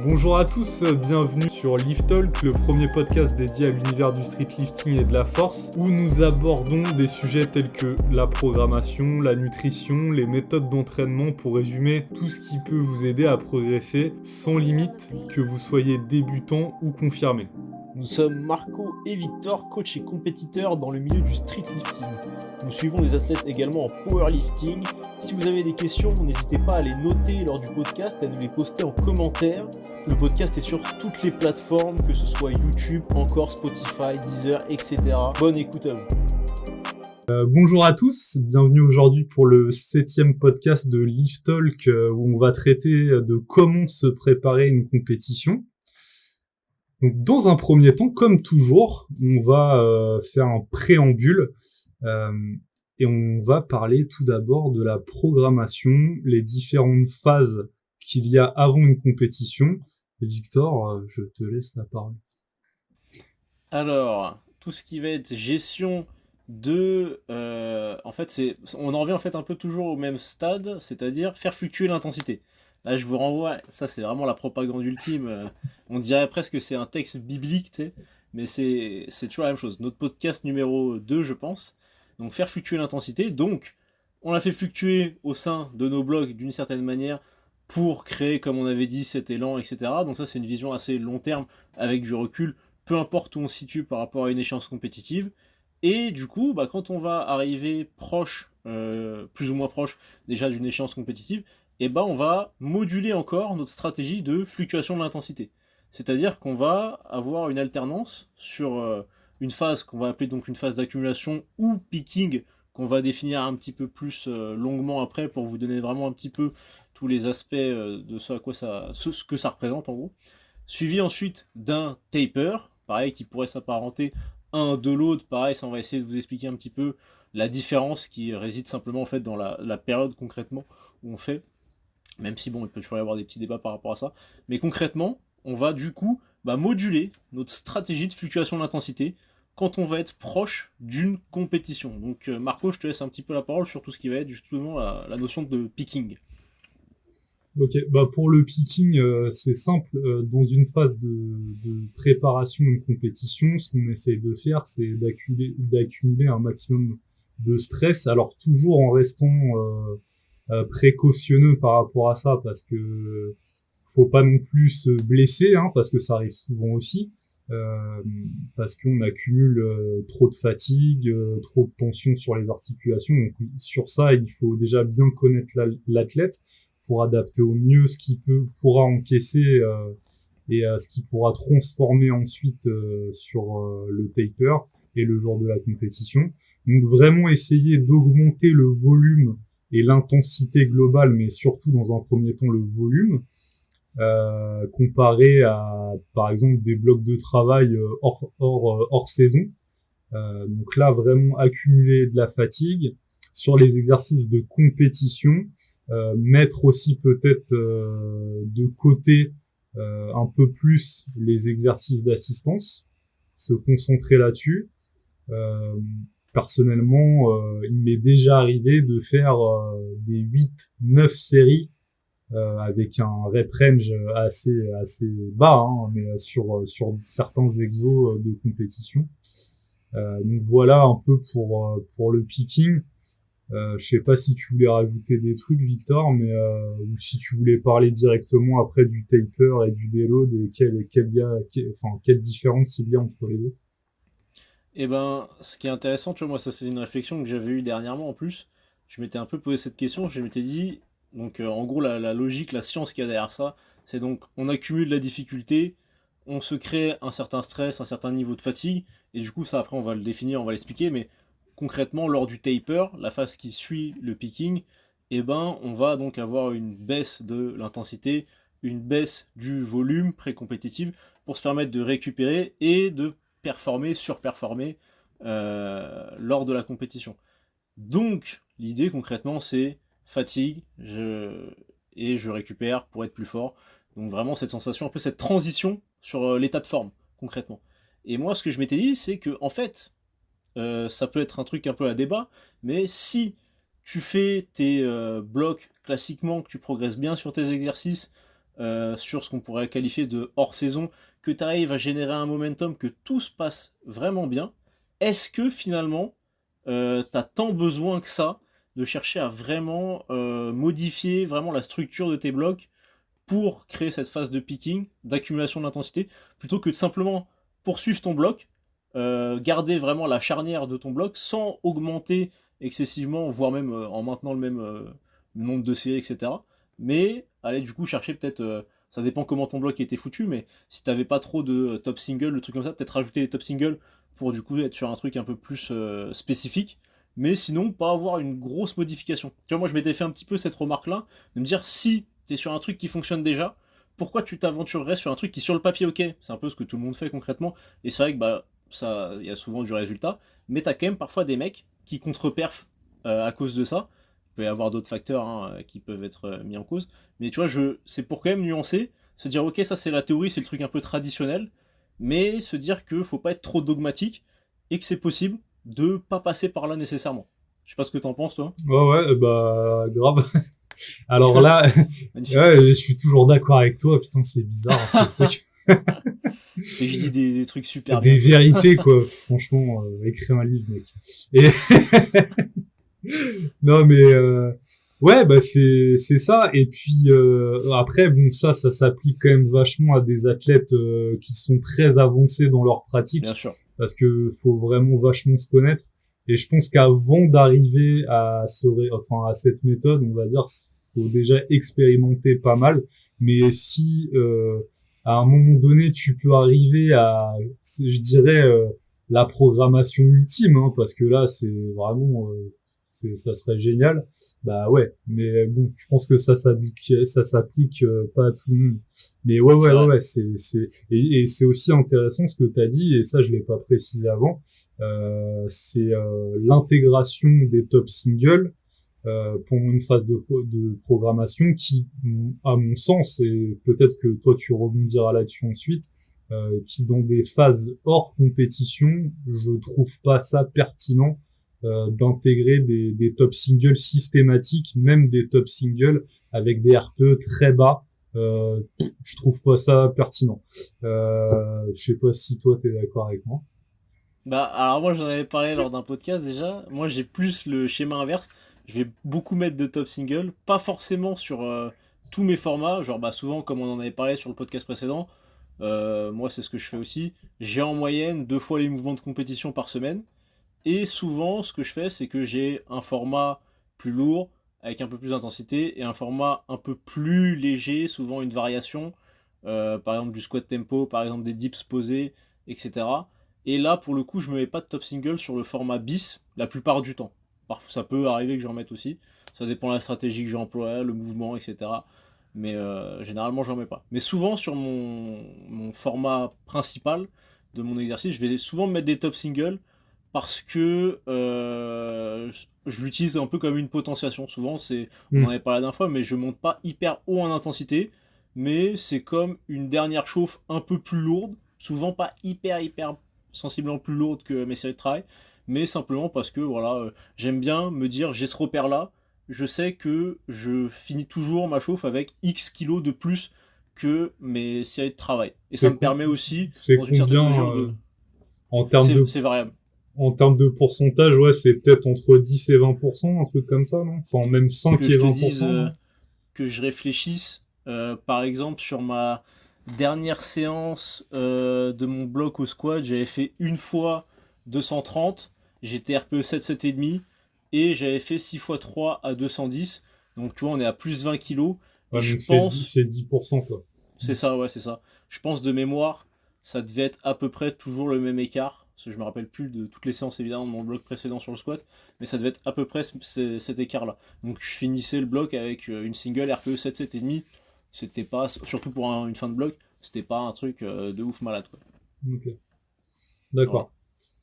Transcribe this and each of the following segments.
Bonjour à tous, bienvenue sur Lift Talk, le premier podcast dédié à l'univers du street lifting et de la force, où nous abordons des sujets tels que la programmation, la nutrition, les méthodes d'entraînement pour résumer tout ce qui peut vous aider à progresser sans limite, que vous soyez débutant ou confirmé. Nous sommes Marco et Victor, coach et compétiteurs dans le milieu du street lifting. Nous suivons des athlètes également en powerlifting. Si vous avez des questions, n'hésitez pas à les noter lors du podcast et à nous les poster en commentaire. Le podcast est sur toutes les plateformes, que ce soit YouTube, encore Spotify, Deezer, etc. Bonne écoute à vous. Bonjour à tous, bienvenue aujourd'hui pour le 7e podcast de Lift Talk où on va traiter de comment se préparer une compétition. Donc, dans un premier temps, comme toujours, on va faire un préambule et on va parler tout d'abord de la programmation, les différentes phases qu'il y a avant une compétition. Et Victor, je te laisse la parole. Alors, tout ce qui va être gestion de... en fait, on en revient en fait un peu toujours au même stade, c'est-à-dire faire fluctuer l'intensité. Là, je vous renvoie, ça c'est vraiment la propagande ultime. On dirait presque que c'est un texte biblique, tu sais, mais c'est toujours la même chose. Notre podcast numéro 2, je pense. Donc, faire fluctuer l'intensité. Donc, on l'a fait fluctuer au sein de nos blocs d'une certaine manière pour créer, comme on avait dit, cet élan, etc. Donc, ça, c'est une vision assez long terme avec du recul, peu importe où on se situe par rapport à une échéance compétitive. Et du coup, quand on va arriver proche, plus ou moins proche déjà d'une échéance compétitive, on va moduler encore notre stratégie de fluctuation de l'intensité. C'est-à-dire qu'on va avoir une alternance sur une phase qu'on va appeler donc une phase d'accumulation ou picking, qu'on va définir un petit peu plus longuement après pour vous donner vraiment un petit peu tous les aspects de ce que ça représente en gros. Suivi ensuite d'un taper, pareil, qui pourrait s'apparenter un de l'autre, pareil, ça on va essayer de vous expliquer un petit peu la différence qui réside simplement en fait dans la période concrètement où on fait. Même si, il peut toujours y avoir des petits débats par rapport à ça. Mais concrètement, on va du coup moduler notre stratégie de fluctuation de l'intensité quand on va être proche d'une compétition. Donc Marco, je te laisse un petit peu la parole sur tout ce qui va être justement la notion de picking. Ok, pour le picking, c'est simple. Dans une phase de préparation d'une compétition, ce qu'on essaye de faire, c'est d'accumuler un maximum de stress. Alors toujours en restant précautionneux par rapport à ça, parce que faut pas non plus se blesser, parce que ça arrive souvent aussi, parce qu'on accumule trop de fatigue, trop de tension sur les articulations. Donc sur ça, il faut déjà bien connaître l'athlète pour adapter au mieux ce qu'il pourra encaisser et ce qu'il pourra transformer ensuite sur le taper et le jour de la compétition. Donc vraiment essayer d'augmenter le volume et l'intensité globale, mais surtout dans un premier temps le volume, comparé à par exemple des blocs de travail hors saison. Donc là vraiment accumuler de la fatigue sur les exercices de compétition, mettre aussi peut-être de côté un peu plus les exercices d'assistance, se concentrer là-dessus. Personnellement, il m'est déjà arrivé de faire des 8-9 séries avec un rep range assez bas, mais sur certains exos de compétition. Donc voilà un peu pour le picking. Je sais pas si tu voulais rajouter des trucs, Victor, mais ou si tu voulais parler directement après du taper et du deload et quelle différence il y a entre les deux. Ce qui est intéressant, tu vois, moi ça c'est une réflexion que j'avais eue dernièrement en plus. Je m'étais un peu posé cette question, je m'étais dit, donc en gros la logique, la science qu'il y a derrière ça, c'est donc on accumule la difficulté, on se crée un certain stress, un certain niveau de fatigue, et du coup ça après on va le définir, on va l'expliquer, mais concrètement lors du taper, la phase qui suit le picking, on va donc avoir une baisse de l'intensité, une baisse du volume pré-compétitif pour se permettre de récupérer et de performer, surperformer lors de la compétition. Donc, l'idée concrètement, c'est fatigue, et je récupère pour être plus fort. Donc vraiment cette sensation, un peu cette transition sur l'état de forme, concrètement. Et moi, ce que je m'étais dit, c'est que en fait, ça peut être un truc un peu à débat, mais si tu fais tes blocs classiquement, que tu progresses bien sur tes exercices, sur ce qu'on pourrait qualifier de hors-saison, que tu arrives à générer un momentum, que tout se passe vraiment bien, est-ce que finalement, tu as tant besoin que ça de chercher à vraiment modifier vraiment la structure de tes blocs pour créer cette phase de picking, d'accumulation d'intensité, plutôt que de simplement poursuivre ton bloc, garder vraiment la charnière de ton bloc sans augmenter excessivement, voire même en maintenant le même nombre de séries, etc. Mais aller du coup chercher peut-être, ça dépend comment ton bloc était foutu, mais si t'avais pas trop de top single, le truc comme ça, peut-être rajouter des top singles pour du coup être sur un truc un peu plus spécifique, mais sinon pas avoir une grosse modification. Tu vois, moi je m'étais fait un petit peu cette remarque-là, de me dire si t'es sur un truc qui fonctionne déjà, pourquoi tu t'aventurerais sur un truc qui sur le papier ok, c'est un peu ce que tout le monde fait concrètement, et c'est vrai que bah ça, il y a souvent du résultat, mais t'as quand même parfois des mecs qui contre-perfent à cause de ça. Il peut y avoir d'autres facteurs hein, qui peuvent être mis en cause, mais tu vois, c'est pour quand même nuancer, se dire ok, ça c'est la théorie, c'est le truc un peu traditionnel, mais se dire que faut pas être trop dogmatique et que c'est possible de pas passer par là nécessairement. Je sais pas ce que t'en penses toi. Ouais, bah grave. Alors là, Magnifique. ouais, je suis toujours d'accord avec toi. Putain, c'est bizarre hein, ce truc. Et je dis des trucs super Des bien. Quoi. vérités quoi. Franchement, écrire un livre, mec. Et non mais ouais, bah c'est ça. Et puis après, bon ça s'applique quand même vachement à des athlètes qui sont très avancés dans leur Bien pratique, sûr. parce que faut vraiment vachement se connaître. Et je pense qu'avant d'arriver à enfin à cette méthode, on va dire, faut déjà expérimenter pas mal. Mais si à un moment donné tu peux arriver à, je dirais, la programmation ultime, hein, parce que là c'est vraiment ça serait génial. Bah ouais, mais bon, je pense que ça s'applique pas à tout le monde. Mais C'est vrai. ouais, et c'est aussi intéressant ce que t'as dit, et ça je l'ai pas précisé avant. C'est l'intégration des top singles pendant une phase de programmation qui, à mon sens, et peut-être que toi tu rebondiras là-dessus ensuite, qui dans des phases hors compétition, je trouve pas ça pertinent d'intégrer des top singles systématiques, même des top singles avec des RPE très bas. Je trouve pas ça pertinent. Je sais pas si toi t'es d'accord avec moi. Bah, alors moi j'en avais parlé lors d'un podcast déjà. Moi j'ai plus le schéma inverse. Je vais beaucoup mettre de top single, pas forcément sur tous mes formats. Genre bah souvent comme on en avait parlé sur le podcast précédent, moi c'est ce que je fais aussi. J'ai en moyenne 2 fois les mouvements de compétition par semaine. Et souvent ce que je fais c'est que j'ai un format plus lourd avec un peu plus d'intensité et un format un peu plus léger, souvent une variation. Par exemple du squat tempo, par exemple des dips posés, etc. Et là, pour le coup, je me mets pas de top single sur le format bis la plupart du temps. Parfois, ça peut arriver que j'en mette aussi. Ça dépend de la stratégie que j'emploie, le mouvement, etc. Mais généralement, j'en mets pas. Mais souvent, sur mon format principal de mon exercice, je vais souvent me mettre des top singles parce que je l'utilise un peu comme une potentiation. Souvent, on en Hmm. avait parlé la dernière fois, mais je monte pas hyper haut en intensité, mais c'est comme une dernière chauffe un peu plus lourde, souvent pas hyper sensiblement plus lourde que mes séries de travail, mais simplement parce que voilà, j'aime bien me dire j'ai ce repère là, je sais que je finis toujours ma chauffe avec X kilos de plus que mes séries de travail. Et ça C'est me permet aussi, c'est dans une certaine combien mesure, de. en termes de C'est variable. en termes de pourcentage, ouais, c'est peut-être entre 10 et 20%, un truc comme ça, non? Enfin, même 5 Que et je te dise, 20%, non? que je réfléchisse, par exemple, sur ma dernière séance de mon bloc au squat, j'avais fait une fois 230, j'étais RPE 7, 7,5 et j'avais fait 6 fois 3 à 210. Donc tu vois, on est à plus 20 kilos et Ouais, je donc pense, c'est 10%, quoi. c'est ça, ouais, c'est ça. Je pense de mémoire, ça devait être à peu près toujours le même écart. Parce que je me rappelle plus de toutes les séances évidemment de mon bloc précédent sur le squat, mais ça devait être à peu près cet écart-là. Donc je finissais le bloc avec une single RPE 7, 7,5. C'était pas, surtout pour une fin de bloc, c'était pas un truc de ouf malade quoi. Ok. Voilà. D'accord.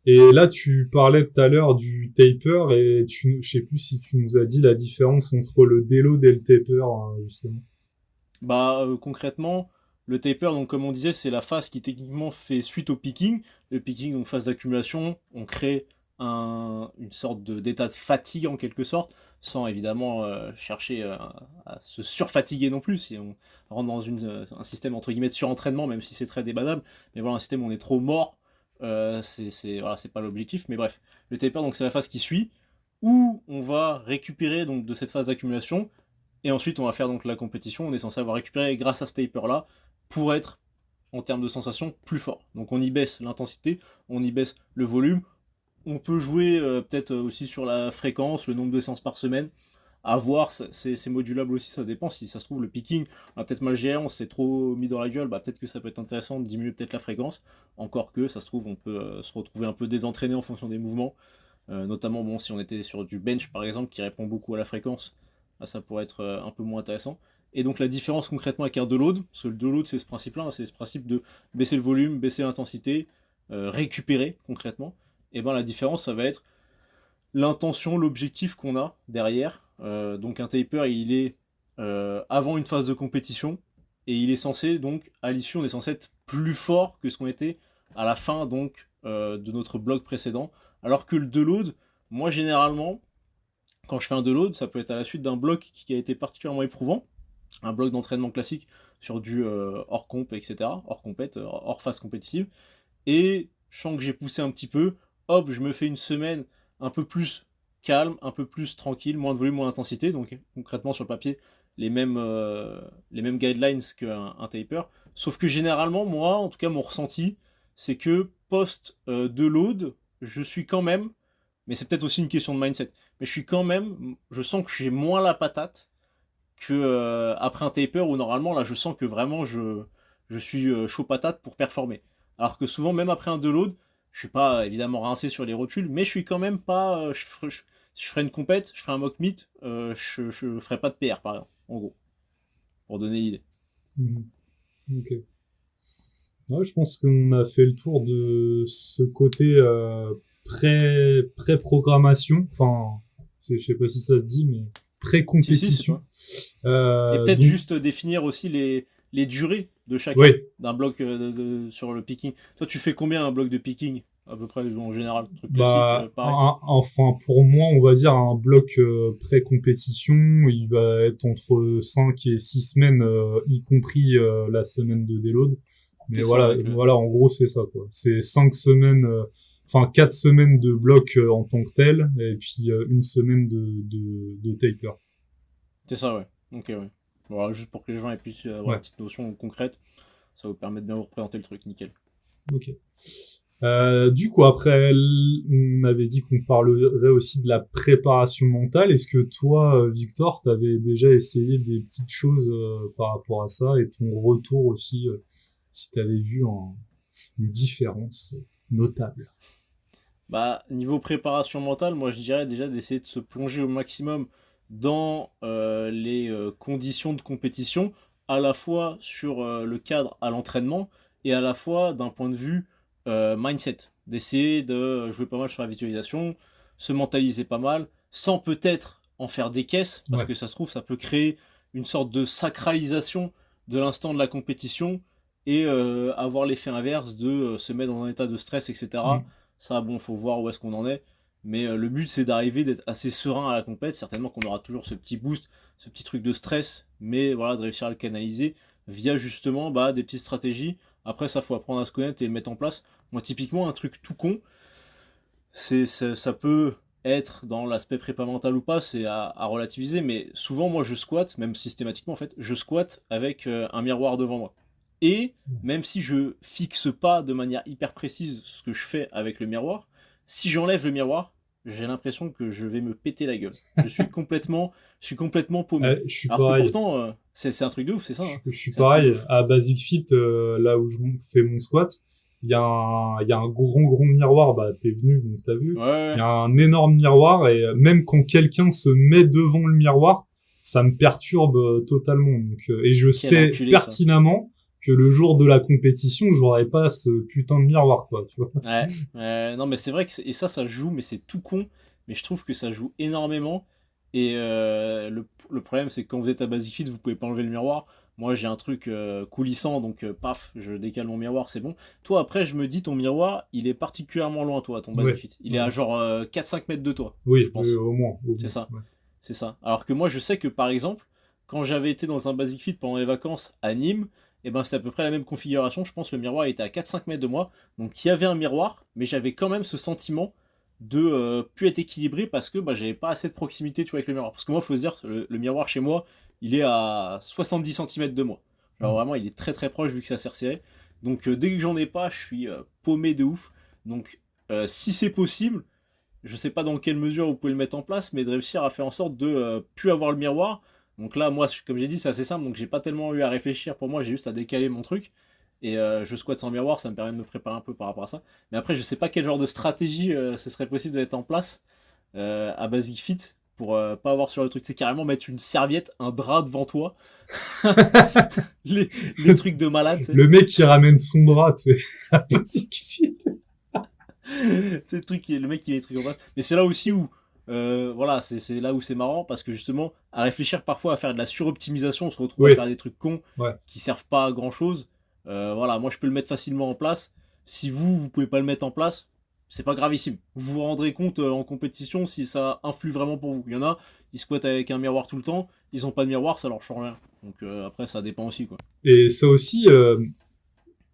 Et là, tu parlais tout à l'heure du taper, et je sais plus si tu nous as dit la différence entre le déload et le taper, hein, justement. Bah concrètement, le taper, donc comme on disait, c'est la phase qui techniquement fait suite au picking. Le picking, donc phase d'accumulation, on crée une sorte d'état de fatigue en quelque sorte, sans évidemment chercher à se surfatiguer non plus, si on rentre dans un système entre guillemets de surentraînement, même si c'est très débattable, mais voilà, un système où on est trop mort, voilà, c'est pas l'objectif, mais bref. Le taper, donc c'est la phase qui suit, où on va récupérer donc de cette phase d'accumulation, et ensuite on va faire donc la compétition, on est censé avoir récupéré grâce à ce taper là, pour être en termes de sensation plus fort. Donc on y baisse l'intensité, on y baisse le volume, on peut jouer peut-être aussi sur la fréquence, le nombre de séances par semaine, à voir, c'est modulable aussi, ça dépend, si ça se trouve le picking, on a peut-être mal géré, on s'est trop mis dans la gueule, bah peut-être que ça peut être intéressant de diminuer peut-être la fréquence, encore que ça se trouve on peut se retrouver un peu désentraîné en fonction des mouvements, notamment bon, si on était sur du bench par exemple qui répond beaucoup à la fréquence, bah, ça pourrait être un peu moins intéressant. Et donc la différence concrètement avec un deload, parce que le deload c'est ce principe-là, hein, c'est ce principe de baisser le volume, baisser l'intensité, récupérer concrètement, et ben la différence ça va être l'intention, l'objectif qu'on a derrière. Donc un taper il est avant une phase de compétition, et il est censé donc à l'issue on est censé être plus fort que ce qu'on était à la fin donc de notre bloc précédent, alors que le deload, moi généralement quand je fais un deload ça peut être à la suite d'un bloc qui a été particulièrement éprouvant, un bloc d'entraînement classique sur du hors comp, etc., hors compète, hors phase compétitive, et je sens que j'ai poussé un petit peu, hop, je me fais une semaine un peu plus calme, un peu plus tranquille, moins de volume, moins d'intensité, donc concrètement sur le papier, les mêmes guidelines qu'un taper, sauf que généralement, moi, en tout cas mon ressenti, c'est que post de load, je suis quand même, mais c'est peut-être aussi une question de mindset, mais je suis quand même, je sens que j'ai moins la patate que après un taper où normalement là je sens que vraiment je suis chaud patate pour performer. Alors que souvent même après un deload, je suis pas évidemment rincé sur les rotules, mais je suis quand même pas, si je ferais une compète, je ferais un mock meet, je ferais pas de PR par exemple, en gros, pour donner l'idée. Mhm. Ok. Ouais, je pense qu'on a fait le tour de ce côté pré-programmation. Enfin, je sais pas si ça se dit, mais Si si c'est pré-compétition. toi. Et peut-être Donc, juste définir aussi les durées de chacun oui. d'un bloc sur le picking. Toi tu fais combien un bloc de picking à peu près en général, truc classique, Bah, pareil. enfin, pour moi, on va dire un bloc pré-compétition, il va être entre 5 et 6 semaines, y compris la semaine de déload. Mais C'est ça, voilà, avec voilà, en gros, c'est ça, quoi. C'est 5 semaines, enfin 4 semaines de bloc en tant que tel, et puis une semaine de taper. C'est ça, ouais. Ok, ouais. Voilà, juste pour que les gens puissent avoir Ouais, une petite notion concrète, ça vous permet de bien vous représenter le truc, nickel. ok. Du coup, après, on avait dit qu'on parlerait aussi de la préparation mentale. Est-ce que toi, Victor, t'avais déjà essayé des petites choses par rapport à ça et ton retour aussi, si t'avais vu une différence notable? Bah, niveau préparation mentale, moi je dirais déjà d'essayer de se plonger au maximum dans les conditions de compétition, à la fois sur le cadre à l'entraînement et à la fois d'un point de vue mindset. D'essayer de jouer pas mal sur la visualisation, se mentaliser pas mal, sans peut-être en faire des caisses, parce Ouais. que ça se trouve, ça peut créer une sorte de sacralisation de l'instant de la compétition et avoir l'effet inverse de se mettre dans un état de stress, etc. Mm. Ça, bon, faut voir où est-ce qu'on en est. Mais le but, c'est d'arriver, d'être assez serein à la compète. Certainement qu'on aura toujours ce petit boost, ce petit truc de stress, mais voilà, de réussir à le canaliser via justement bah, des petites stratégies. Après, ça, faut apprendre à se connaître et le mettre en place. Moi, typiquement, un truc tout con, ça peut être dans l'aspect prépa mental ou pas, c'est à relativiser, mais souvent, moi, je squatte, même systématiquement, en fait, je squatte avec un miroir devant moi. Et même si je fixe pas de manière hyper précise ce que je fais avec le miroir, si j'enlève le miroir, j'ai l'impression que je vais me péter la gueule. Je suis complètement paumé. Je suis Alors que pareil. pourtant, c'est un truc de ouf, c'est ça, hein. Je suis C'est un truc de pareil. ouf. À Basic Fit, là où je fais mon squat, il y a un grand miroir. Bah, t'es venu, donc t'as vu. Ouais, Il y ouais, a un énorme miroir et même quand quelqu'un se met devant le miroir, ça me perturbe totalement. Donc, et je quel sais enculé ça. pertinemment que le jour de la compétition, j'aurai pas ce putain de miroir, quoi, tu vois. Ouais, non mais c'est vrai que et ça joue, mais c'est tout con, mais je trouve que ça joue énormément. Et le problème, c'est que quand vous êtes à Basic Fit, vous pouvez pas enlever le miroir. Moi, j'ai un truc coulissant, donc paf, je décale mon miroir, c'est bon. Toi, après, je me dis, ton miroir, il est particulièrement loin, toi, ton Basic Ouais. Fit. Il est à genre 4-5 mètres de toi, je Oui, pense. au moins. C'est ça, Ouais. c'est ça. Alors que moi, je sais que, par exemple, quand j'avais été dans un Basic Fit pendant les vacances à Nîmes, et ben, c'était à peu près la même configuration. Je pense que le miroir était à 4-5 mètres de moi. Donc, il y avait un miroir, mais j'avais quand même ce sentiment de plus être équilibré parce que bah, j'avais pas assez de proximité, tu vois, avec le miroir. Parce que moi, il faut se dire, le miroir chez moi, il est à 70 centimètres de moi. Genre vraiment, il est très très proche vu que ça s'est resserré. Donc dès que j'en ai pas, je suis paumé de ouf. Donc si c'est possible, je sais pas dans quelle mesure vous pouvez le mettre en place, mais de réussir à faire en sorte de plus avoir le miroir. Donc là, moi, comme j'ai dit, c'est assez simple, donc j'ai pas tellement eu à réfléchir. Pour moi, j'ai juste à décaler mon truc. Et je squatte sans miroir, ça me permet de me préparer un peu par rapport à ça. Mais après, je sais pas quel genre de stratégie ce serait possible de mettre en place à Basic Fit pour pas avoir sur le truc. C'est carrément mettre une serviette, un drap devant toi. les, les trucs de malade, tu sais. Le mec qui ramène son drap, tu sais, à Basic Fit. C'est le truc le mec qui met les trucs en place. Mais c'est là aussi où voilà, c'est là où c'est marrant parce que justement, à réfléchir parfois à faire de la suroptimisation, on se retrouve Oui. à faire des trucs cons Ouais. qui servent pas à grand chose. Voilà, moi je peux le mettre facilement en place. Si vous pouvez pas le mettre en place, c'est pas gravissime. Vous vous rendrez compte en compétition si ça influe vraiment pour vous. Il y en a, ils squattent avec un miroir tout le temps, ils ont pas de miroir, ça leur change rien. Donc après, ça dépend aussi, quoi. Et ça aussi,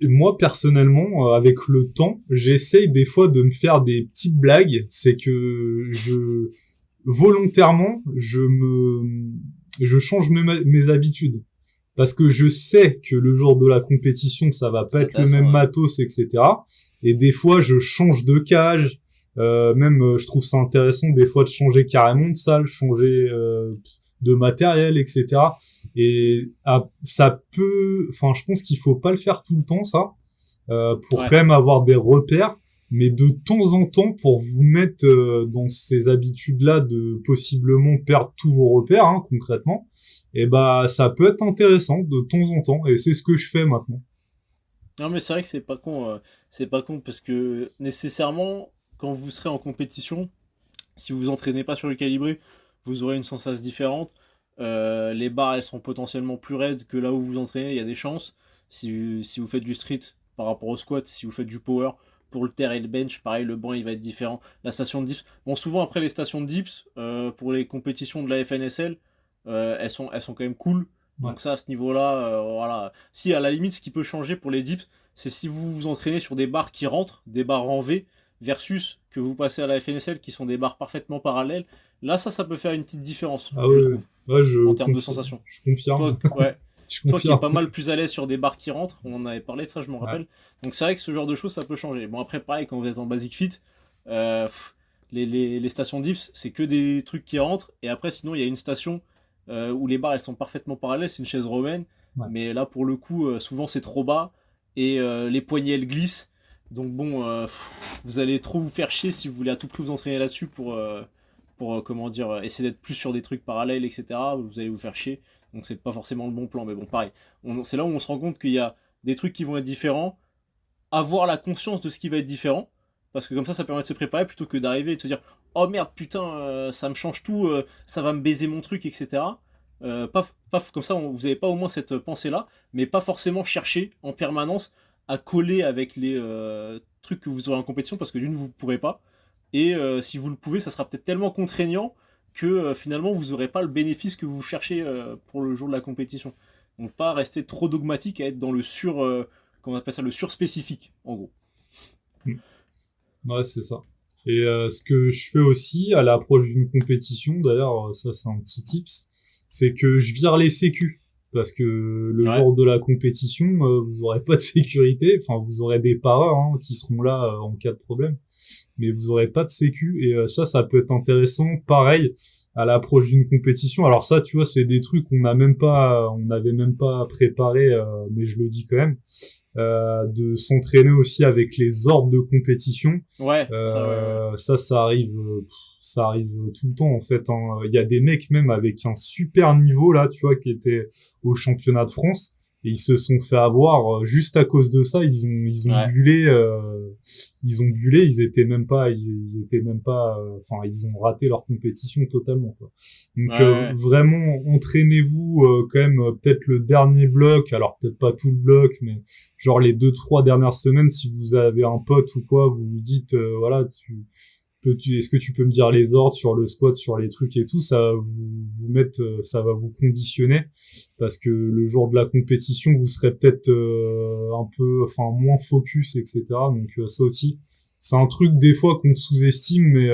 moi personnellement, avec le temps, j'essaye des fois de me faire des petites blagues. C'est que volontairement, je change mes habitudes. Parce que je sais que le jour de la compétition, ça va pas être le même matos, etc. Et des fois, je change de cage. Je trouve ça intéressant des fois de changer carrément de salle, changer de matériel, etc. Et ça peut, enfin, je pense qu'il faut pas le faire tout le temps, ça, pour quand même avoir des repères. Mais de temps en temps, pour vous mettre dans ces habitudes-là de possiblement perdre tous vos repères, hein, concrètement, et bah ça peut être intéressant de temps en temps. Et c'est ce que je fais maintenant. Non mais c'est vrai que c'est pas con parce que nécessairement quand vous serez en compétition, si vous vous entraînez pas sur le calibré, vous aurez une sensation différente. Les barres elles seront potentiellement plus raides que là où vous vous entraînez, il y a des chances. Si vous faites du street par rapport au squat, si vous faites du power, pour le terre et le bench, pareil, le banc il va être différent. La station de dips, bon souvent après les stations de dips, pour les compétitions de la FNSL, elles sont quand même cool. Ouais. Donc ça à ce niveau-là, voilà. Si à la limite ce qui peut changer pour les dips, c'est si vous vous entraînez sur des barres qui rentrent, des barres en V, versus que vous passez à la FNSL qui sont des barres parfaitement parallèles. Là ça peut faire une petite différence, Ah je ouais, trouve, ouais, en termes de sensation. Je confirme. Toi, ouais. Je Toi qui es confirme. pas mal plus à l'aise sur des barres qui rentrent, on en avait parlé de ça, je m'en rappelle. Ouais. Donc c'est vrai que ce genre de choses, ça peut changer. Bon après, pareil, quand vous êtes en Basic Fit, les stations dips, c'est que des trucs qui rentrent. Et après, sinon, il y a une station où les barres, elles sont parfaitement parallèles. C'est une chaise romaine. Ouais. Mais là, pour le coup, souvent, c'est trop bas. Et les poignées, elles glissent. Donc bon, vous allez trop vous faire chier si vous voulez à tout prix vous entraîner là-dessus pour comment dire, essayer d'être plus sur des trucs parallèles, etc. Vous allez vous faire chier. Donc c'est pas forcément le bon plan, mais bon, pareil. C'est là où on se rend compte qu'il y a des trucs qui vont être différents, avoir la conscience de ce qui va être différent, parce que comme ça permet de se préparer plutôt que d'arriver et de se dire oh merde, putain, ça me change tout, ça va me baiser mon truc, etc. Paf, comme ça, vous n'avez pas au moins cette pensée-là, mais pas forcément chercher en permanence à coller avec les trucs que vous aurez en compétition, parce que d'une, vous ne pourrez pas, et si vous le pouvez, ça sera peut-être tellement contraignant que finalement vous n'aurez pas le bénéfice que vous cherchez pour le jour de la compétition. Donc pas rester trop dogmatique à être dans le comment on appelle ça, le surspécifique, en gros. Ouais, c'est ça. Et ce que je fais aussi à l'approche d'une compétition, d'ailleurs, ça c'est un petit tips, c'est que je vire les sécu. Parce que le jour de la compétition, vous aurez pas de sécurité. Enfin, vous aurez des pareurs hein, qui seront là en cas de problème. Mais vous aurez pas de sécu. Et ça peut être intéressant. Pareil, à l'approche d'une compétition. Alors ça, tu vois, c'est des trucs qu'on n'avait même pas préparé, mais je le dis quand même. De s'entraîner aussi avec les ordres de compétition. Ouais. Ça arrive tout le temps en fait. Hein. Il y a des mecs même avec un super niveau là, tu vois, qui étaient au championnat de France. et ils se sont fait avoir juste à cause de ça. Ils ont Ouais. bullé, ils étaient même pas, enfin, ils ont raté leur compétition totalement, quoi. Ouais, Donc ouais. vraiment, entraînez-vous quand même peut-être le dernier bloc, alors peut-être pas tout le bloc, mais genre les 2-3 dernières semaines, si vous avez un pote ou quoi, vous vous dites voilà, est-ce que tu peux me dire les ordres sur le squat, sur les trucs et tout, ça va vous mettre, ça va vous conditionner, parce que le jour de la compétition, vous serez peut-être un peu, enfin moins focus, etc. Donc ça aussi, c'est un truc des fois qu'on sous-estime, mais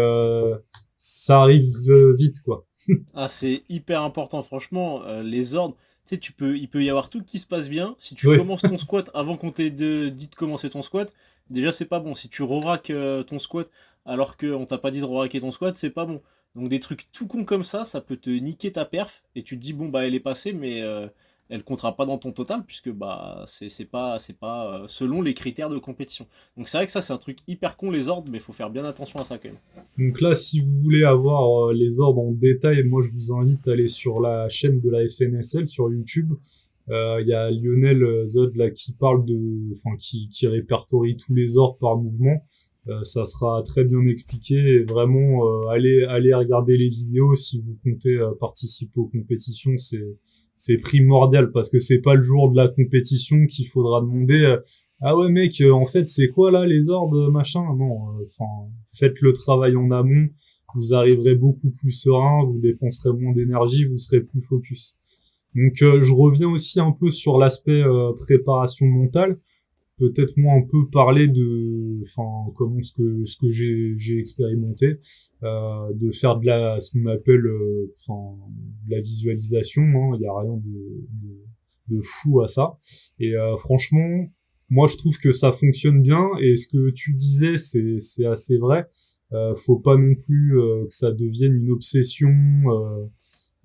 ça arrive vite, quoi. Ah, c'est hyper important, franchement, les ordres. Tu sais, il peut y avoir tout qui se passe bien. Si tu Ouais, commences ton squat avant qu'on t'ait dit de commencer ton squat, déjà c'est pas bon. Si tu re-raques ton squat alors qu'on t'a pas dit de re-racker ton squat, c'est pas bon. Donc des trucs tout cons comme ça peut te niquer ta perf et tu te dis bon bah elle est passée, mais elle comptera pas dans ton total puisque bah c'est pas selon les critères de compétition. Donc c'est vrai que ça c'est un truc hyper con les ordres, mais faut faire bien attention à ça quand même. donc là, si vous voulez avoir les ordres en détail, moi je vous invite à aller sur la chaîne de la FNSL sur YouTube. Il y a Lionel Zod là qui parle enfin qui répertorie tous les ordres par mouvement. Ça sera très bien expliqué et vraiment allez regarder les vidéos si vous comptez participer aux compétitions. C'est primordial parce que c'est pas le jour de la compétition qu'il faudra demander ah ouais mec en fait c'est quoi là les ordres machin. Non, enfin faites le travail en amont, vous arriverez beaucoup plus serein, vous dépenserez moins d'énergie, vous serez plus focus. Donc je reviens aussi un peu sur l'aspect préparation mentale, peut-être moi un peu parler de enfin comment ce que j'ai expérimenté, de faire de la ce qu'on appelle enfin de la visualisation, hein, il y a rien de fou à ça, et franchement moi je trouve que ça fonctionne bien, et ce que tu disais c'est assez vrai. Faut pas non plus que ça devienne une obsession,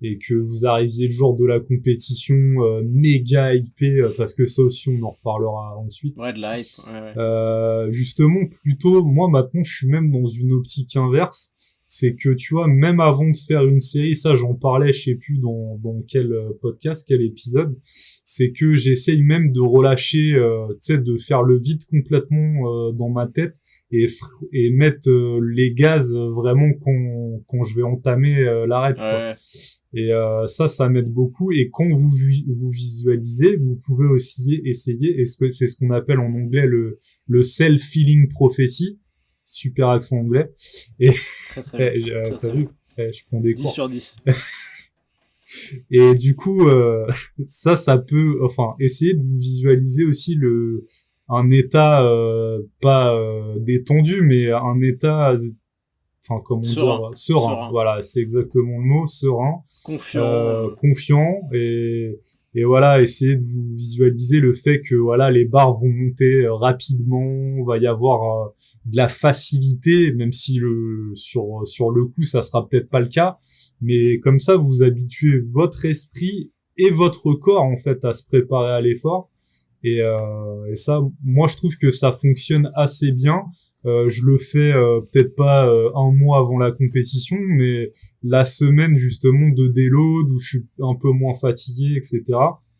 et que vous arriviez le jour de la compétition méga hypé, parce que ça aussi on en reparlera ensuite. Ouais, de la hype. Ouais, ouais. Justement, plutôt, moi maintenant, je suis même dans une optique inverse. C'est que tu vois, même avant de faire une série, ça j'en parlais, je sais plus dans quel podcast, quel épisode, c'est que j'essaye même de relâcher, tu sais, de faire le vide complètement dans ma tête, et mettre les gaz vraiment quand je vais entamer la rep, Ouais, quoi. ouais. Et ça m'aide beaucoup. Et quand vous visualisez, vous pouvez aussi essayer, et c'est ce qu'on appelle en anglais le self-healing prophecy, super accent anglais. Et Très très bien. Très t'as très bien. vu, je prends des 10 cours. sur 10. Et du coup, ça peut, enfin, essayer de vous visualiser aussi un état pas détendu, mais un état, enfin comment Serein. dire, serein. Serein. Voilà, c'est exactement le mot, serein, Confiant. confiant, et voilà, essayez de vous visualiser le fait que voilà, les barres vont monter rapidement, va y avoir de la facilité, même si sur le coup ça sera peut-être pas le cas, mais comme ça vous habituez votre esprit et votre corps en fait à se préparer à l'effort. Et ça, moi je trouve que ça fonctionne assez bien. Je le fais peut-être pas un mois avant la compétition, mais la semaine justement de déload où je suis un peu moins fatigué, etc.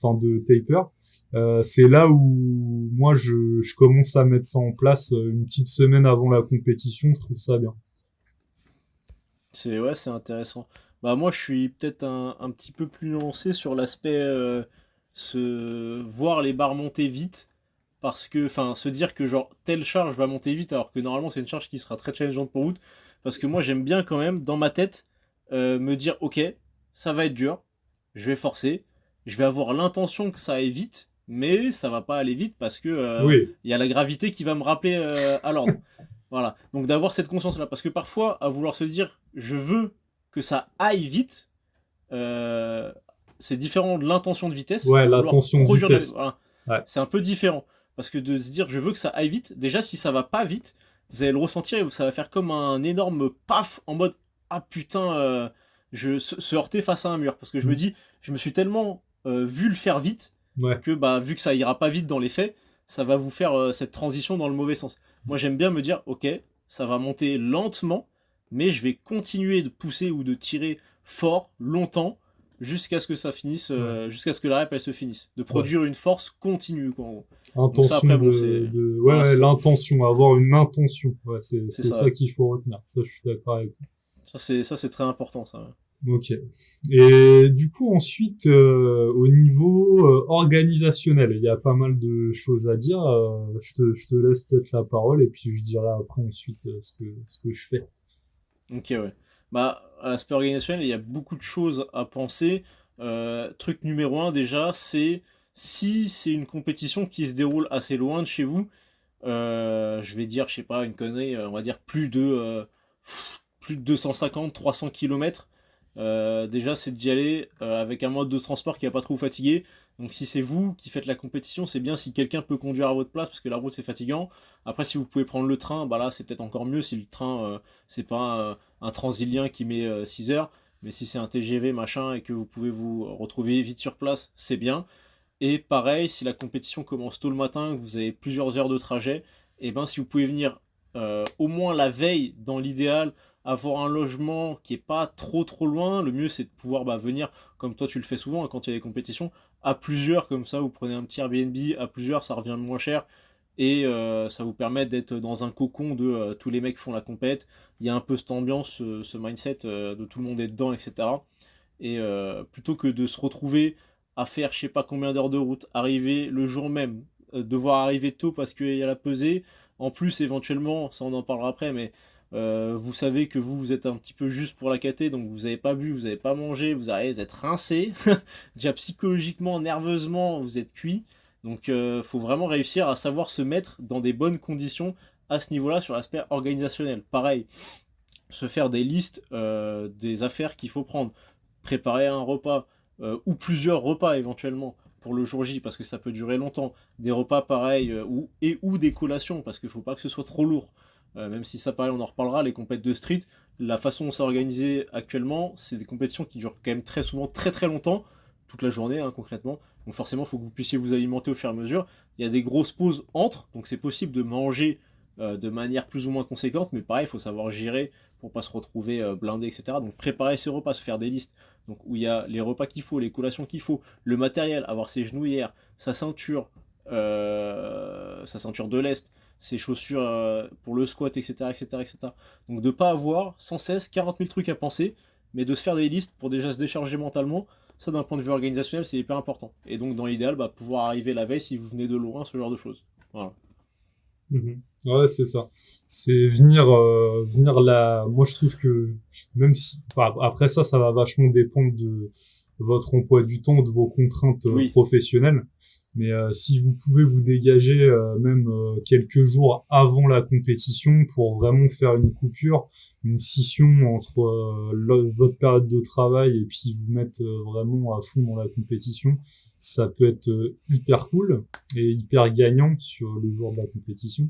Enfin de taper, c'est là où moi je commence à mettre ça en place une petite semaine avant la compétition. Je trouve ça bien. C'est ouais, c'est intéressant. Bah moi, je suis peut-être un petit peu plus lancé sur l'aspect voir les barres monter vite parce que enfin se dire que genre telle charge va monter vite alors que normalement c'est une charge qui sera très challengeante pour vous parce que moi j'aime bien quand même dans ma tête me dire ok, ça va être dur, je vais forcer, je vais avoir l'intention que ça aille vite, mais ça va pas aller vite parce que Oui, il y a la gravité qui va me rappeler à l'ordre. Voilà. Donc d'avoir cette conscience-là. Parce que parfois, à vouloir se dire je veux que ça aille vite, euh, c'est différent de l'intention de vitesse. ouais, De la vouloir tension de produire de la... vitesse. Voilà. Ouais, C'est un peu différent. Parce que de se dire je veux que ça aille vite, déjà si ça va pas vite, vous allez le ressentir et ça va faire comme un énorme paf en mode ah putain, se heurter face à un mur. Parce que je me dis, je me suis tellement vu le faire vite ouais. que bah, vu que ça ira pas vite dans les faits, ça va vous faire cette transition dans le mauvais sens. Moi j'aime bien me dire, ok, ça va monter lentement, mais je vais continuer de pousser ou de tirer fort, longtemps, jusqu'à ce que ça finisse, Ouais. jusqu'à ce que la rep elle se finisse. De produire une force continue, quoi, en gros. Donc ça, Intention après, bon, c'est. ouais, Voilà, ouais, c'est l'intention, avoir une intention. Ouais, c'est c'est ça ça. qu'il faut retenir. Ça, je suis d'accord avec toi. Ça, c'est très important, ça. Ok. Et du coup, ensuite, au niveau organisationnel, il y a pas mal de choses à dire. Je te laisse peut-être la parole et puis je dirai après ensuite ce que je fais. Ok, ouais. Bah, à l'aspect organisationnel, il y a beaucoup de choses à penser. Truc numéro un, déjà, c'est si c'est une compétition qui se déroule assez loin de chez vous, je vais dire, je sais pas, une connerie, on va dire plus de 250, 300 km. Déjà, c'est d'y aller avec un mode de transport qui va pas trop vous fatiguer. Donc, si c'est vous qui faites la compétition, c'est bien si quelqu'un peut conduire à votre place parce que la route c'est fatigant. Après, si vous pouvez prendre le train, bah là, c'est peut-être encore mieux si le train c'est pas un Transilien qui met 6 heures. Mais si c'est un TGV machin et que vous pouvez vous retrouver vite sur place, c'est bien. Et pareil, si la compétition commence tôt le matin, que vous avez plusieurs heures de trajet, et ben si vous pouvez venir au moins la veille, dans l'idéal, avoir un logement qui est pas trop loin, le mieux c'est de pouvoir venir, comme toi tu le fais souvent hein, quand il y a des compétitions, à plusieurs, comme ça vous prenez un petit Airbnb, à plusieurs ça revient moins cher, et ça vous permet d'être dans un cocon de tous les mecs font la compète, il y a un peu cette ambiance, ce mindset de tout le monde est dedans, etc. Et plutôt que de se retrouver à faire je sais pas combien d'heures de route, arriver le jour même, devoir arriver tôt parce qu'il y a la pesée, en plus éventuellement, ça on en parlera après, mais vous savez que vous êtes un petit peu juste pour la caté, donc vous n'avez pas bu, vous n'avez pas mangé, vous arrivez, vous êtes rincé, déjà psychologiquement, nerveusement, vous êtes cuit, donc faut vraiment réussir à savoir se mettre dans des bonnes conditions à ce niveau-là sur l'aspect organisationnel. Pareil, se faire des listes des affaires qu'il faut prendre, préparer un repas, ou plusieurs repas éventuellement pour le jour J, parce que ça peut durer longtemps, des repas pareils, ou des collations, parce qu'il ne faut pas que ce soit trop lourd. Même si ça pareil, on en reparlera, les compétitions de street, la façon dont c'est organisé actuellement, c'est des compétitions qui durent quand même très souvent très longtemps, toute la journée hein, concrètement. Donc forcément, il faut que vous puissiez vous alimenter au fur et à mesure. Il y a des grosses pauses entre, donc c'est possible de manger de manière plus ou moins conséquente, mais pareil, il faut savoir gérer pour pas se retrouver blindé, etc. Donc préparer ses repas, se faire des listes, donc où il y a les repas qu'il faut, les collations qu'il faut, le matériel, avoir ses genouillères, sa ceinture de lest, ses chaussures pour le squat, etc., etc., etc. Donc de pas avoir sans cesse 40 000 trucs à penser, mais de se faire des listes pour déjà se décharger mentalement, ça d'un point de vue organisationnel c'est hyper important. Et donc dans l'idéal, pouvoir arriver la veille si vous venez de loin, ce genre de choses. Voilà. Mhm. Ouais, c'est ça. C'est venir là. Moi, je trouve que même si, enfin, après ça, ça va vachement dépendre de votre emploi du temps, de vos contraintes Oui, professionnelles. Mais si vous pouvez vous dégager même quelques jours avant la compétition pour vraiment faire une coupure, une scission entre votre période de travail et puis vous mettre vraiment à fond dans la compétition, ça peut être hyper cool et hyper gagnant sur le jour de la compétition.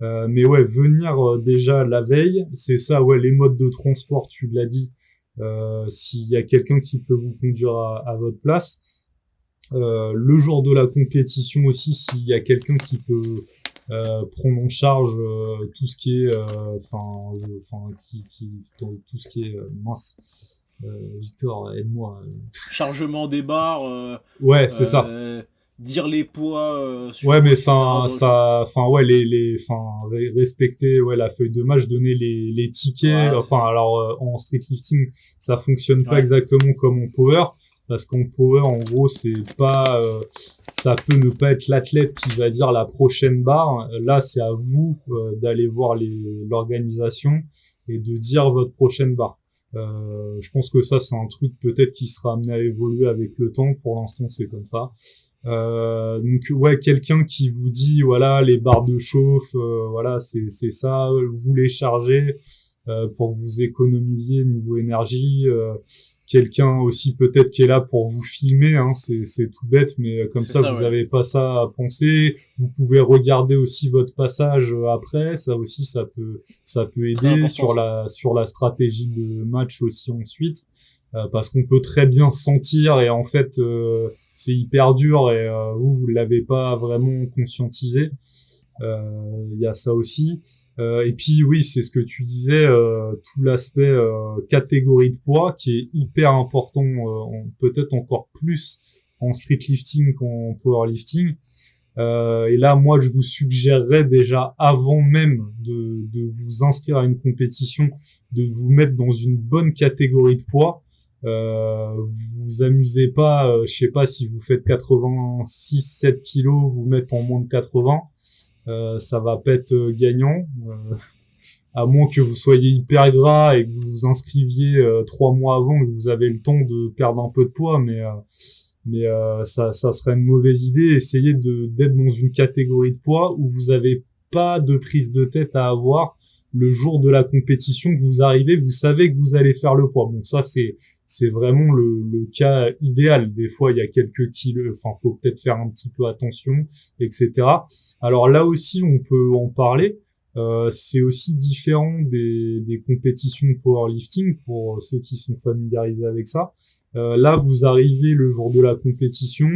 Mais ouais, venir déjà la veille, c'est ça, ouais, les modes de transport, tu l'as dit, s'il y a quelqu'un qui peut vous conduire à votre place. Le jour de la compétition aussi, s'il y a quelqu'un qui peut prendre en charge tout ce qui est, tout ce qui est mince. Victor, aide-moi. chargement des barres, Ouais, c'est ça. euh, dire les poids sur Ouais, vous, mais etc. enfin, ouais, respecter, ouais, la feuille de match, donner les tickets. Voilà, c'est Enfin, ça. alors, en street lifting, ça fonctionne pas Ouais, exactement comme en power, parce qu'en power, en gros, c'est pas, ça peut ne pas être l'athlète qui va dire la prochaine barre. Là, c'est à vous d'aller voir l'organisation et de dire votre prochaine barre. Je pense que ça, c'est un truc peut-être qui sera amené à évoluer avec le temps. Pour l'instant, c'est comme ça. Donc ouais, quelqu'un qui vous dit voilà les barres de chauffe, voilà c'est ça, vous les chargez pour que vous économisiez niveau énergie. Quelqu'un aussi peut-être qui est là pour vous filmer, hein, c'est tout bête, mais comme c'est ça ça, vous ouais. avez pas ça à penser. Vous pouvez regarder aussi votre passage après, ça aussi ça peut Très aider important ça. sur la stratégie de match aussi ensuite. Parce qu'on peut très bien sentir et en fait c'est hyper dur et vous l'avez pas vraiment conscientisé. Il y a ça aussi. Et puis oui, c'est ce que tu disais, tout l'aspect catégorie de poids qui est hyper important, peut-être encore plus en street lifting qu'en powerlifting. Et là, moi, je vous suggérerais déjà, avant même de vous inscrire à une compétition, de vous mettre dans une bonne catégorie de poids. Vous vous amusez pas, je sais pas, si vous faites 86-7 kilos, vous mettre en moins de 80, ça va pas être gagnant. À moins que vous soyez hyper gras et que vous vous inscriviez 3 mois avant et que vous avez le temps de perdre un peu de poids, mais ça serait une mauvaise idée. Essayez d'être dans une catégorie de poids où vous avez pas de prise de tête à avoir le jour de la compétition, que vous arrivez, vous savez que vous allez faire le poids. Bon, ça c'est vraiment le cas idéal. Des fois, il y a quelques kilos, enfin, faut peut-être faire un petit peu attention, etc. Alors là aussi, on peut en parler. C'est aussi différent des compétitions de powerlifting pour ceux qui sont familiarisés avec ça. Là, vous arrivez le jour de la compétition,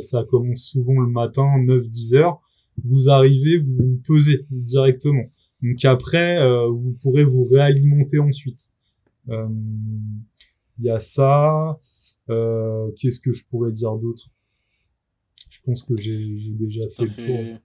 ça commence souvent le matin, 9-10 heures. Vous arrivez, vous vous pesez directement. Donc après, vous pourrez vous réalimenter ensuite. Il y a ça. Qu'est-ce que je pourrais dire d'autre? Je pense que j'ai déjà fait le tour.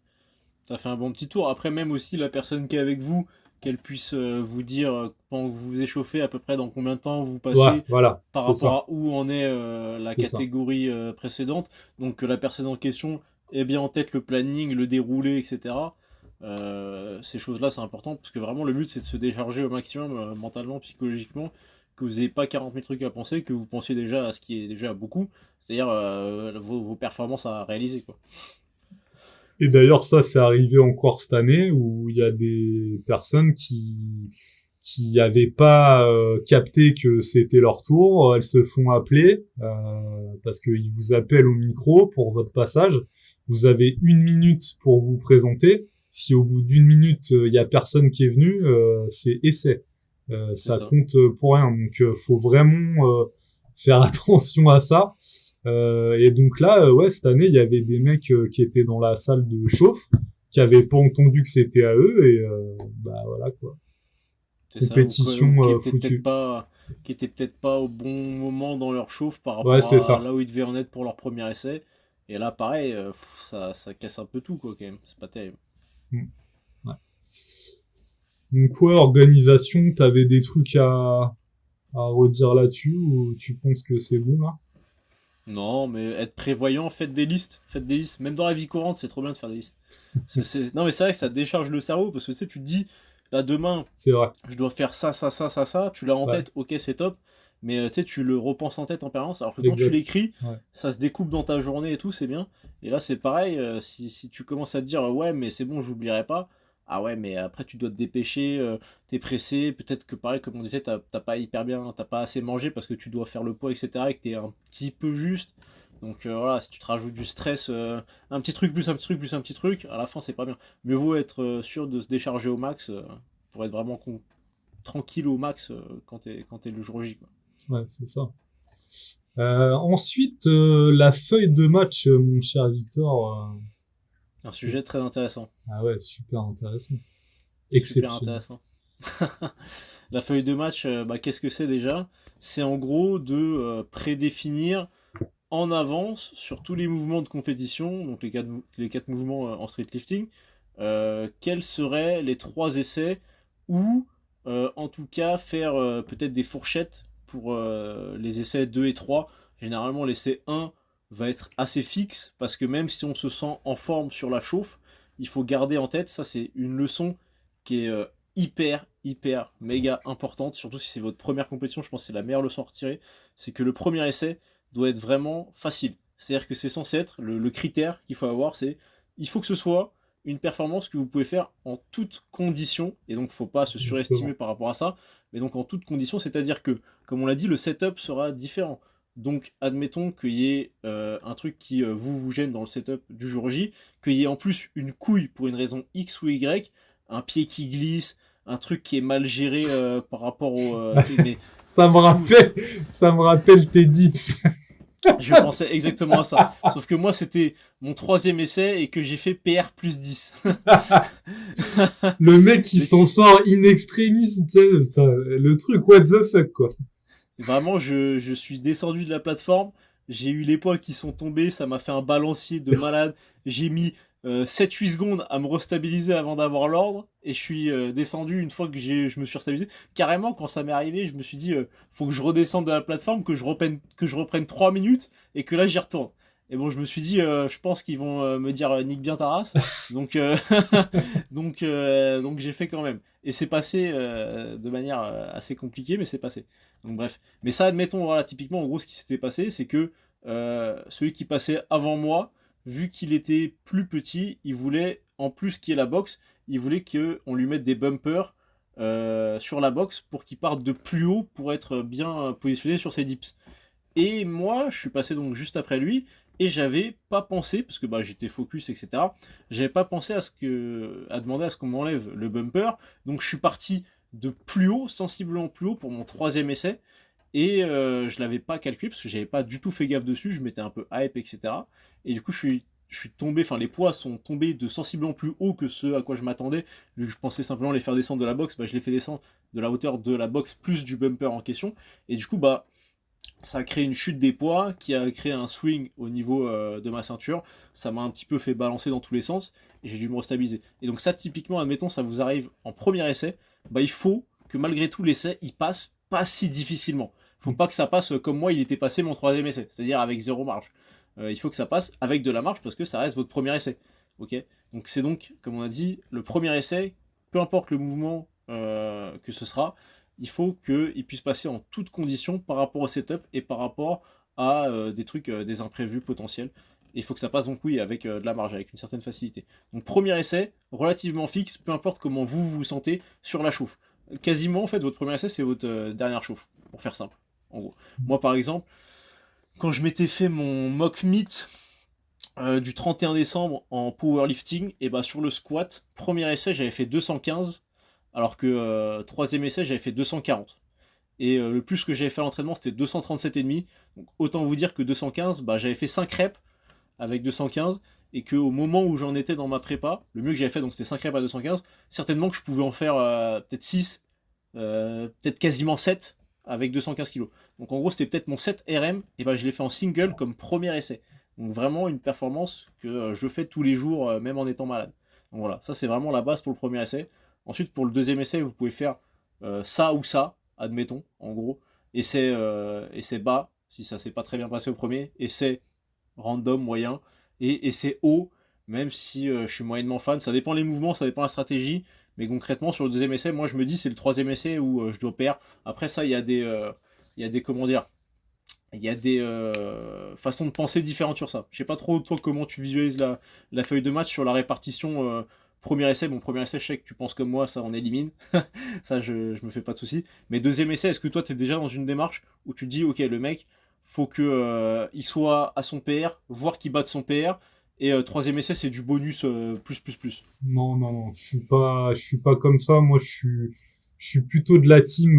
T'as fait un bon petit tour. Après, même aussi la personne qui est avec vous, qu'elle puisse vous dire quand vous vous échauffez à peu près dans combien de temps vous passez, Ouais, voilà, par c'est rapport ça. à où en est la C'est ça. catégorie précédente. Donc que la personne en question ait bien en tête le planning, le déroulé, etc. Ces choses-là, c'est important parce que vraiment le but c'est de se décharger au maximum mentalement, psychologiquement, que vous n'ayez pas 40 000 trucs à penser, que vous pensiez déjà à ce qui est déjà beaucoup, c'est-à-dire vos performances à réaliser, quoi. Et d'ailleurs, ça, c'est arrivé encore cette année où il y a des personnes qui avaient pas capté que c'était leur tour. Elles se font appeler parce qu'ils vous appellent au micro pour votre passage. Vous avez 1 minute pour vous présenter. Si au bout d'1 minute, il y a personne qui est venu, c'est essai. Ça compte pour rien. Donc, faut vraiment faire attention à ça. Et donc là, ouais, cette année, il y avait des mecs qui étaient dans la salle de chauffe, qui avaient pas entendu que c'était à eux, et bah voilà quoi. C'est ça, Compétition qui était foutue. peut-être pas au bon moment dans leur chauffe par Ouais, rapport c'est à ça. là où ils devaient en être pour leur premier essai. Et là, pareil, ça casse un peu tout, quoi, quand même. C'est pas terrible. Mm. Ouais. Donc ouais, organisation, t'avais des trucs à redire là-dessus, ou tu penses que c'est bon là? Non, mais être prévoyant, faites des listes. Faites des listes. Même dans la vie courante, c'est trop bien de faire des listes. Non, mais c'est vrai que ça décharge le cerveau parce que tu sais, tu te dis, là, demain, C'est vrai. je dois faire ça, ça, ça, ça, ça. Tu l'as en Ouais, tête, ok, c'est top. Mais tu sais, tu le repenses en tête en permanence. Alors que quand tu exact. l'écris, Ouais. ça se découpe dans ta journée et tout, c'est bien. Et là, c'est pareil. Si tu commences à te dire, ouais, mais c'est bon, j'oublierai pas. Ah ouais, mais après, tu dois te dépêcher. T'es pressé. Peut-être que pareil, comme on disait, t'as pas hyper bien, t'as pas assez mangé parce que tu dois faire le poids, etc. Et que t'es un petit peu juste. Donc voilà, si tu te rajoutes du stress, un petit truc plus un petit truc plus un petit truc, à la fin, c'est pas bien. Mieux vaut être sûr de se décharger au max pour être vraiment tranquille au max quand t'es le jour J, quoi. Ouais, c'est ça. Ensuite, la feuille de match, mon cher Victor. Un sujet très intéressant. Ah ouais, super intéressant. Super Exceptionnel. intéressant. La feuille de match, qu'est-ce que c'est déjà? C'est en gros de prédéfinir en avance sur tous les mouvements de compétition, donc les quatre mouvements en street lifting, quels seraient les 3 essais ou en tout cas faire peut-être des fourchettes pour les essais 2 et 3. Généralement l'essai 1 va être assez fixe parce que même si on se sent en forme sur la chauffe, il faut garder en tête, ça c'est une leçon qui est hyper méga importante, surtout si c'est votre première compétition. Je pense que c'est la meilleure leçon à retirer, c'est que le premier essai doit être vraiment facile. C'est-à-dire que c'est censé être le critère qu'il faut avoir, c'est il faut que ce soit une performance que vous pouvez faire en toutes conditions, et donc il ne faut pas se surestimer Exactement. par rapport à ça, mais donc en toutes conditions, c'est-à-dire que, comme on l'a dit, le setup sera différent. Donc admettons qu'il y ait un truc qui vous gêne dans le setup du jour J, qu'il y ait en plus une couille pour une raison X ou Y, un pied qui glisse, un truc qui est mal géré par rapport au... mais Ça me tout, rappelle, ça me rappelle tes dips. Je pensais exactement à ça. Sauf que moi, c'était mon 3e essai et que j'ai fait PR plus 10. Le mec qui C'est s'en qui sort in extremis, tu sais, putain, le truc, what the fuck, quoi. Vraiment, je suis descendu de la plateforme. J'ai eu les poids qui sont tombés. Ça m'a fait un balancier de malade. J'ai mis 7-8 secondes à me restabiliser avant d'avoir l'ordre. Et je suis descendu une fois que je me suis restabilisé. Carrément, quand ça m'est arrivé, je me suis dit, faut que je redescende de la plateforme, que je reprenne 3 minutes et que là, j'y retourne. Et bon, je me suis dit, je pense qu'ils vont me dire nique bien ta race. Donc, donc j'ai fait quand même. Et c'est passé de manière assez compliquée, mais c'est passé. Donc bref. Mais ça, admettons, voilà, typiquement, en gros, ce qui s'était passé, c'est que celui qui passait avant moi, vu qu'il était plus petit, il voulait, en plus qu'il y ait la boxe, il voulait qu'on lui mette des bumpers sur la boxe pour qu'il parte de plus haut pour être bien positionné sur ses dips. Et moi, je suis passé donc juste après lui, et j'avais pas pensé, parce que bah, j'étais focus, etc., j'avais pas pensé à demander à ce qu'on m'enlève le bumper, donc je suis parti de plus haut, sensiblement plus haut pour mon 3e essai, et je l'avais pas calculé, parce que j'avais pas du tout fait gaffe dessus, je m'étais un peu hype, etc., et du coup je suis tombé, enfin les poids sont tombés de sensiblement plus haut que ce à quoi je m'attendais, vu que je pensais simplement les faire descendre de la boxe, bah, je les fais descendre de la hauteur de la boxe plus du bumper en question, et du coup bah ça a créé une chute des poids qui a créé un swing au niveau de ma ceinture. Ça m'a un petit peu fait balancer dans tous les sens et j'ai dû me restabiliser. Et donc ça, typiquement, admettons, ça vous arrive en premier essai, bah il faut que malgré tout l'essai, il passe pas si difficilement. Faut pas que ça passe comme moi, il était passé mon 3e essai, c'est-à-dire avec zéro marge. Il faut que ça passe avec de la marge parce que ça reste votre premier essai. Ok. Donc c'est donc, comme on a dit, le premier essai, peu importe le mouvement que ce sera, il faut qu'il puisse passer en toutes conditions par rapport au setup et par rapport à des trucs, des imprévus potentiels. Et il faut que ça passe donc oui avec de la marge, avec une certaine facilité. Donc premier essai, relativement fixe, peu importe comment vous vous sentez sur la chauffe. Quasiment en fait votre premier essai c'est votre dernière chauffe, pour faire simple, en gros. Moi par exemple, quand je m'étais fait mon mock meet du 31 décembre en powerlifting, et bah sur le squat, premier essai j'avais fait 215, alors que 3e essai j'avais fait 240. Et le plus que j'avais fait à l'entraînement c'était 237,5. Donc autant vous dire que 215, bah, j'avais fait 5 reps avec 215, et qu'au moment où j'en étais dans ma prépa, le mieux que j'avais fait donc c'était 5 reps à 215, certainement que je pouvais en faire peut-être 6, peut-être quasiment 7 avec 215 kg. Donc en gros c'était peut-être mon 7 RM, et bah je l'ai fait en single comme premier essai. Donc vraiment une performance que je fais tous les jours, même en étant malade. Donc voilà, ça c'est vraiment la base pour le premier essai. Ensuite pour le deuxième essai, vous pouvez faire ça ou ça, admettons, en gros. Essai bas, si ça s'est pas très bien passé au premier. Essai random, moyen. Et essai haut, même si je suis moyennement fan. Ça dépend les mouvements, ça dépend la stratégie. Mais concrètement, sur le deuxième essai, moi je me dis c'est le 3e essai où je dois perdre. Après ça, il y a des comment dire, il y a des façons de penser différentes sur ça. Je sais pas trop toi comment tu visualises la feuille de match sur la répartition premier essai. Bon, premier essai, je sais que tu penses comme moi, ça on élimine. Ça, je me fais pas de soucis. Mais deuxième essai, est-ce que toi tu es déjà dans une démarche où tu te dis, ok, le mec, faut que il soit à son PR, voire qu'il batte son PR. Et troisième essai, c'est du bonus plus plus plus. Non, non, non, je suis pas comme ça. Moi, je suis plutôt de la team,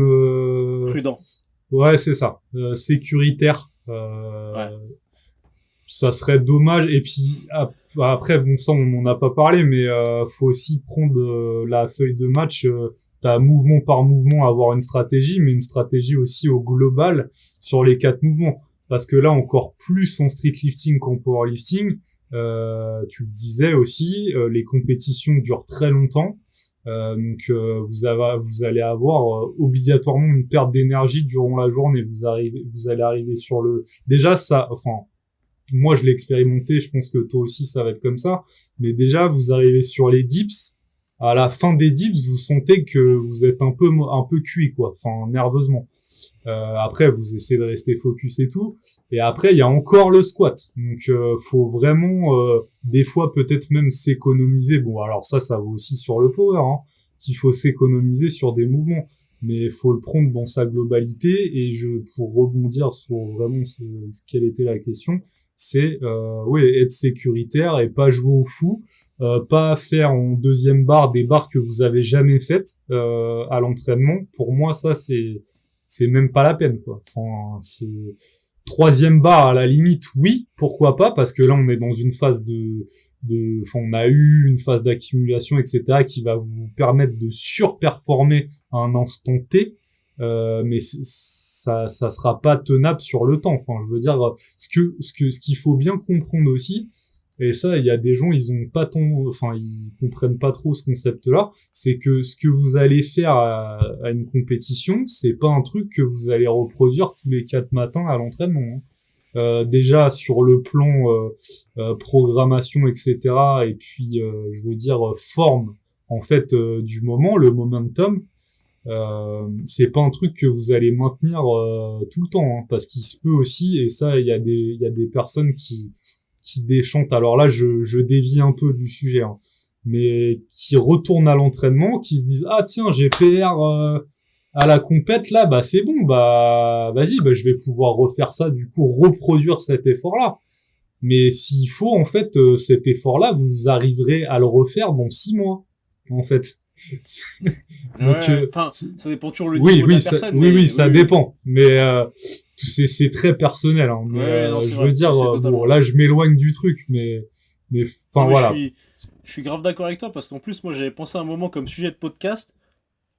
Prudent. ouais, c'est ça, sécuritaire. Ouais. Ça serait dommage. Et puis après, bon, ça, on n'en a pas parlé, mais faut aussi prendre la feuille de match. T'as mouvement par mouvement avoir une stratégie, mais une stratégie aussi au global sur les 4 mouvements. Parce que là, encore plus en street lifting qu'en powerlifting, tu le disais aussi, les compétitions durent très longtemps. Donc vous allez avoir obligatoirement une perte d'énergie durant la journée. Vous allez arriver sur le. Déjà ça, enfin moi je l'ai expérimenté. Je pense que toi aussi ça va être comme ça. Mais déjà vous arrivez sur les dips. À la fin des dips, vous sentez que vous êtes un peu cuit quoi. Enfin nerveusement. Après, vous essayez de rester focus et tout. Et après, il y a encore le squat. Donc, faut vraiment, des fois, peut-être même s'économiser. Bon, alors ça vaut aussi sur le power, hein, qu'il faut s'économiser sur des mouvements. Mais il faut le prendre dans sa globalité. Et pour rebondir sur vraiment quelle était la question, c'est, oui, être sécuritaire et pas jouer au fou. Pas faire en deuxième barre des barres que vous avez jamais faites à l'entraînement. Pour moi, ça c'est même pas la peine quoi. Enfin, troisième barre à la limite, oui, pourquoi pas, parce que là on est dans une phase enfin on a eu une phase d'accumulation, etc., qui va vous permettre de surperformer à un instant T, mais ça sera pas tenable sur le temps. Enfin, je veux dire, ce qu'il faut bien comprendre aussi, et ça, il y a des gens, ils comprennent pas trop ce concept-là, c'est que ce que vous allez faire à une compétition, c'est pas un truc que vous allez reproduire tous les 4 matins à l'entraînement, hein. Déjà sur le plan programmation, etc., et puis je veux dire forme en fait du moment, le momentum, c'est pas un truc que vous allez maintenir tout le temps, hein, parce qu'il se peut aussi, et ça il y a des personnes qui déchantent, alors là je dévie un peu du sujet, hein, mais qui retournent à l'entraînement, qui se disent ah tiens j'ai PR à la compète là, bah c'est bon, bah vas-y, bah je vais pouvoir refaire ça, du coup reproduire cet effort là. Mais s'il faut en fait cet effort là, vous arriverez à le refaire dans 6 mois en fait. Donc Ouais, enfin, ça dépend toujours le oui niveau de la personne, mais oui ça oui, oui. dépend, mais c'est très personnel, hein, mais Ouais, non, c'est je veux vrai, dire c'est bon totalement vrai. là je m'éloigne du truc, mais Non, enfin mais voilà. je suis grave d'accord avec toi parce qu'en plus, moi, j'avais pensé à un moment comme sujet de podcast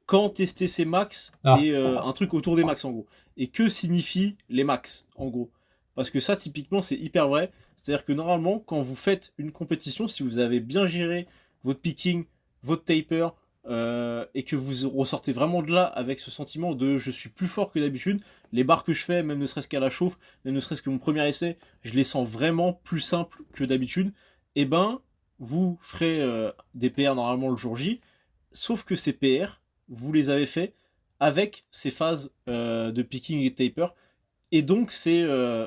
quand tester ses max Ah et un truc autour des max en gros. Et que signifient les max en gros? Parce que ça, typiquement, c'est hyper vrai. C'est-à-dire que normalement, quand vous faites une compétition, si vous avez bien géré votre picking, votre taper, et que vous ressortez vraiment de là avec ce sentiment de je suis plus fort que d'habitude, les barres que je fais, même ne serait-ce qu'à la chauffe, même ne serait-ce que mon premier essai, je les sens vraiment plus simples que d'habitude, et ben vous ferez des PR normalement le jour J, sauf que ces PR, vous les avez fait avec ces phases de picking et de taper, et donc c'est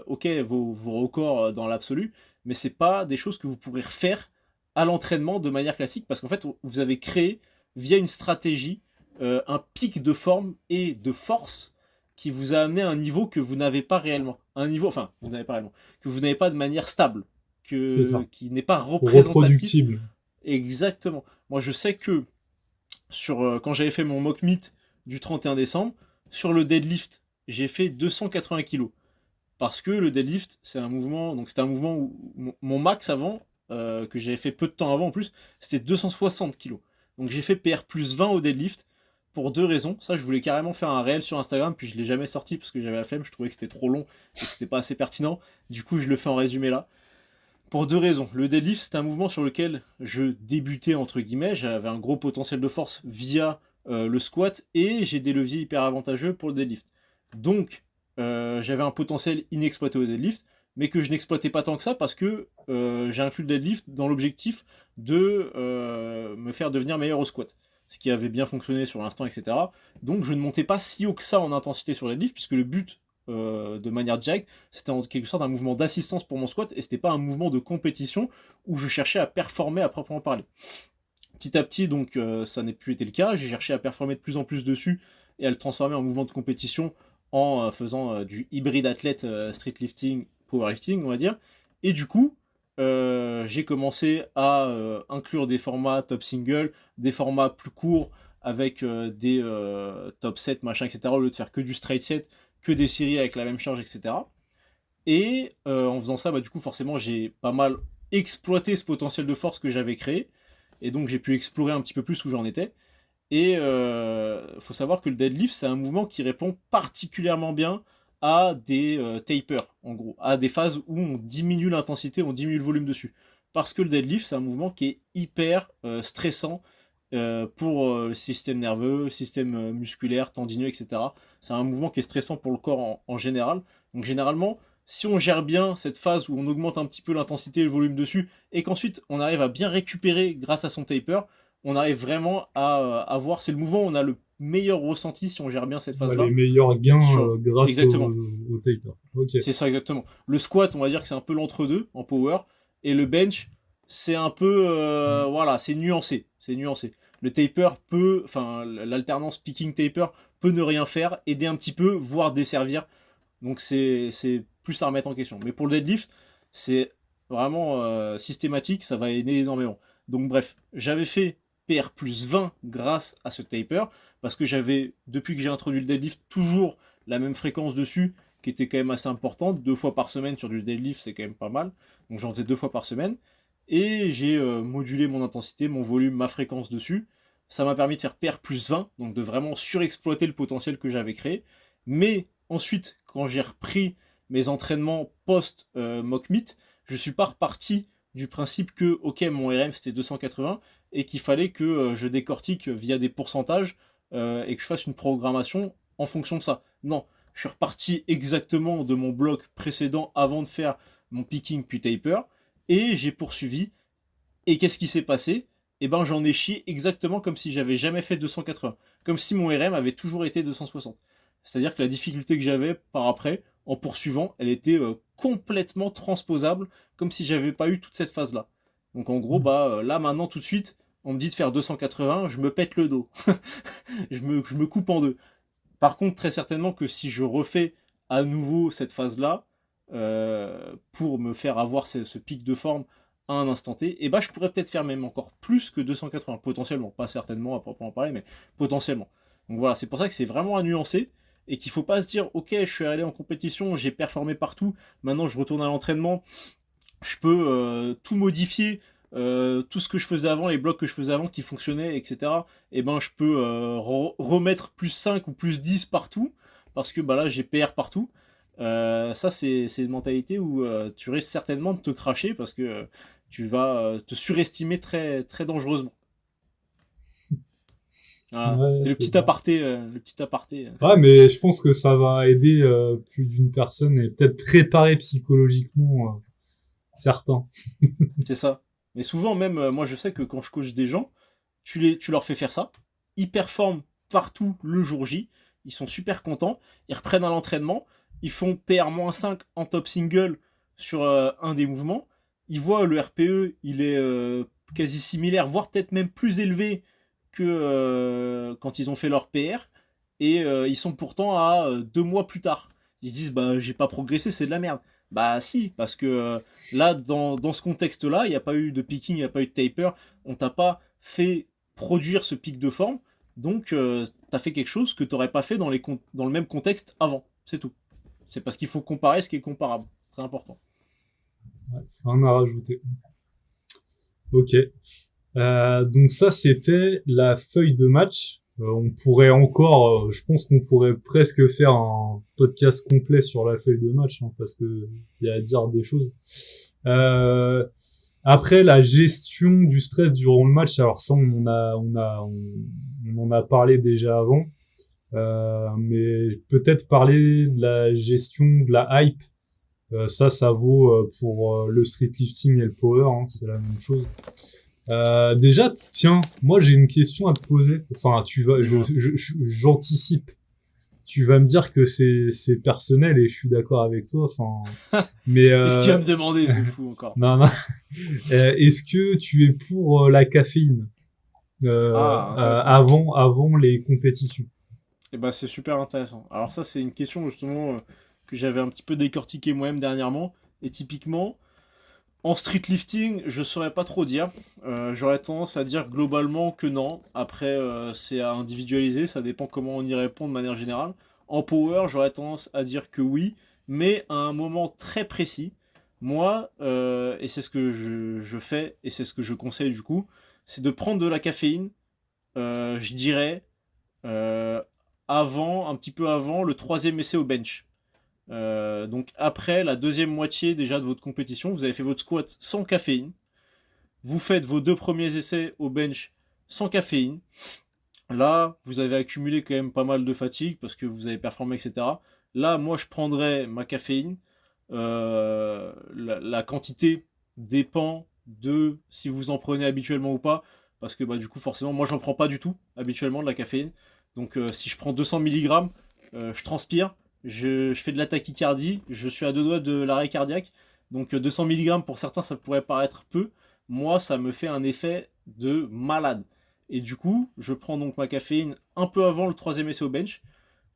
ok vos records dans l'absolu, mais c'est pas des choses que vous pourrez refaire à l'entraînement de manière classique, parce qu'en fait vous avez créé via une stratégie un pic de forme et de force qui vous a amené à un niveau que vous n'avez pas réellement. Un niveau, enfin, vous n'avez pas réellement, que vous n'avez pas de manière stable, c'est ça, qui n'est pas représentatif. reproductible. Exactement. Moi, je sais que quand j'avais fait mon mock meet du 31 décembre, sur le deadlift, j'ai fait 280 kilos. Parce que le deadlift, c'est un mouvement, donc c'était un mouvement où mon max avant, que j'avais fait peu de temps avant en plus, c'était 260 kilos. Donc j'ai fait PR plus 20 au deadlift pour deux raisons. Ça, je voulais carrément faire un réel sur Instagram, puis je l'ai jamais sorti parce que j'avais la flemme, je trouvais que c'était trop long et que c'était pas assez pertinent. Du coup, je le fais en résumé là. Pour deux raisons. Le deadlift, c'est un mouvement sur lequel je débutais, entre guillemets. J'avais un gros potentiel de force via le squat et j'ai des leviers hyper avantageux pour le deadlift. Donc, j'avais un potentiel inexploité au deadlift, mais que je n'exploitais pas tant que ça parce que j'ai inclus le deadlift dans l'objectif de me faire devenir meilleur au squat. Ce qui avait bien fonctionné sur l'instant, etc. Donc, je ne montais pas si haut que ça en intensité sur le deadlift, puisque le but de manière directe, c'était en quelque sorte un mouvement d'assistance pour mon squat et c'était pas un mouvement de compétition où je cherchais à performer à proprement parler. Petit à petit, donc, ça n'a plus été le cas. J'ai cherché à performer de plus en plus dessus et à le transformer en mouvement de compétition en faisant du hybride athlète street lifting, powerlifting, on va dire. Et du coup, j'ai commencé à inclure des formats top single, des formats plus courts avec des top 7, machin, etc. Au lieu de faire que du straight set, que des séries avec la même charge, etc. Et en faisant ça, bah, du coup, forcément, j'ai pas mal exploité ce potentiel de force que j'avais créé. Et donc, j'ai pu explorer un petit peu plus où j'en étais. Et faut savoir que le deadlift, c'est un mouvement qui répond particulièrement bien à des tapers, en gros, à des phases où on diminue l'intensité, on diminue le volume dessus. Parce que le deadlift, c'est un mouvement qui est hyper stressant pour le système nerveux, le système musculaire, tendineux, etc. C'est un mouvement qui est stressant pour le corps en général. Donc généralement, si on gère bien cette phase où on augmente un petit peu l'intensité et le volume dessus, et qu'ensuite on arrive à bien récupérer grâce à son taper, on arrive vraiment à avoir, c'est le mouvement où on a le meilleur ressenti si on gère bien cette Les phase-là. meilleurs gains Sur... grâce Exactement, au taper. Ok. c'est ça exactement. Le squat, on va dire que c'est un peu l'entre-deux en power, et le bench, c'est un peu, Mm. voilà, c'est nuancé, c'est nuancé. Le taper peut, enfin, l'alternance picking-taper peut ne rien faire, aider un petit peu, voire desservir. Donc c'est plus à remettre en question. Mais pour le deadlift, c'est vraiment systématique, ça va aider énormément. Donc bref, j'avais fait PR plus 20 grâce à ce taper, parce que j'avais, depuis que j'ai introduit le deadlift, toujours la même fréquence dessus, qui était quand même assez importante. 2 fois par semaine sur du deadlift, c'est quand même pas mal. Donc j'en faisais 2 fois par semaine. Et j'ai modulé mon intensité, mon volume, ma fréquence dessus. Ça m'a permis de faire PR plus 20, donc de vraiment surexploiter le potentiel que j'avais créé. Mais ensuite, quand j'ai repris mes entraînements post-mock meet, je suis pas reparti du principe que, ok, mon RM c'était 280 et qu'il fallait que je décortique via des pourcentages et que je fasse une programmation en fonction de ça. Non, je suis reparti exactement de mon bloc précédent avant de faire mon picking puis taper et j'ai poursuivi. Et qu'est-ce qui s'est passé? Eh ben, j'en ai chié exactement comme si j'avais jamais fait 280. Comme si mon RM avait toujours été 260. C'est-à-dire que la difficulté que j'avais par après, en poursuivant, elle était complètement transposable, comme si j'avais pas eu toute cette phase-là. Donc en gros, là maintenant tout de suite, on me dit de faire 280, je me pète le dos. Je me coupe en deux. Par contre, très certainement que si je refais à nouveau cette phase-là, pour me faire avoir ce pic de forme à un instant T, et je pourrais peut-être faire même encore plus que 280, potentiellement, pas certainement à proprement parler, mais potentiellement. Donc voilà, c'est pour ça que c'est vraiment à nuancer, et qu'il faut pas se dire, ok, je suis allé en compétition, j'ai performé partout, maintenant je retourne à l'entraînement, je peux tout modifier, tout ce que je faisais avant, les blocs que je faisais avant qui fonctionnaient, etc. Et je peux remettre plus 5 ou plus 10 partout, parce que là j'ai PR partout. Ça c'est une mentalité où tu risques certainement de te cracher, parce que tu vas te surestimer très, très dangereusement. Voilà. Ouais, C'était le c'est petit vrai. aparté. Le petit aparté. Ouais, mais je pense que ça va aider plus d'une personne et peut-être préparer psychologiquement certains. C'est ça. Mais souvent même, moi je sais que quand je coach des gens, tu leur fais faire ça, ils performent partout le jour J, ils sont super contents, ils reprennent à l'entraînement, ils font PR-5 en top single sur un des mouvements, ils voient le RPE, il est quasi similaire, voire peut-être même plus élevé que quand ils ont fait leur PR, et ils sont pourtant à 2 mois plus tard. Ils se disent, j'ai pas progressé, c'est de la merde. Bah si, parce que là, dans ce contexte-là, il n'y a pas eu de picking, il n'y a pas eu de taper, on t'a pas fait produire ce pic de forme, donc t'as fait quelque chose que t'aurais pas fait dans le même contexte avant, c'est tout. C'est parce qu'il faut comparer ce qui est comparable, très important. Ouais, rien à rajouter. Ok. Donc ça, c'était la feuille de match. On pourrait encore, je pense qu'on pourrait presque faire un podcast complet sur la feuille de match, hein, parce que il y a à dire des choses. Après, la gestion du stress durant le match, alors ça, on en a parlé déjà avant, mais peut-être parler de la gestion de la hype. Ça vaut pour le streetlifting et le power, hein, c'est la même chose. Déjà, tiens, moi j'ai une question à te poser. Enfin, Dis-moi. j'anticipe. Tu vas me dire que c'est personnel et je suis d'accord avec toi. Enfin, mais Qu'est-ce que tu vas me demander, ce fou, encore? non, non. Est-ce que tu es pour la caféine Ah, intéressant. avant les compétitions? Et c'est super intéressant. Alors ça, c'est une question justement que j'avais un petit peu décortiqué moi-même dernièrement. Et typiquement, en streetlifting, je saurais pas trop dire. J'aurais tendance à dire globalement que non. Après, c'est à individualiser, ça dépend comment on y répond de manière générale. En power, j'aurais tendance à dire que oui, mais à un moment très précis. Moi, et c'est ce que je fais, et c'est ce que je conseille du coup, c'est de prendre de la caféine, je dirais, euh, un petit peu avant le troisième essai au bench. Donc après la deuxième moitié déjà de votre compétition, vous avez fait votre squat sans caféine. Vous faites vos 2 premiers essais au bench sans caféine. Là, vous avez accumulé quand même pas mal de fatigue parce que vous avez performé, etc. Là, moi, je prendrais ma caféine. La quantité dépend de si vous en prenez habituellement ou pas. Parce que du coup, forcément, moi, j'en prends pas du tout habituellement de la caféine. Donc, si je prends 200 mg, je transpire, je fais de la tachycardie, je suis à 2 doigts de l'arrêt cardiaque. Donc, 200 mg pour certains, ça pourrait paraître peu. Moi, ça me fait un effet de malade. Et du coup, je prends donc ma caféine un peu avant le troisième essai au bench.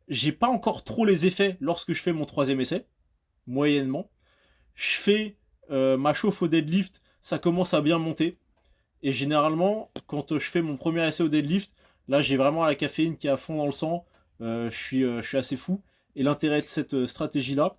J'ai pas encore trop les effets lorsque je fais mon troisième essai, moyennement. Je fais ma chauffe au deadlift, ça commence à bien monter. Et généralement, quand je fais mon premier essai au deadlift, là j'ai vraiment la caféine qui est à fond dans le sang. Je suis assez fou. Et l'intérêt de cette stratégie-là,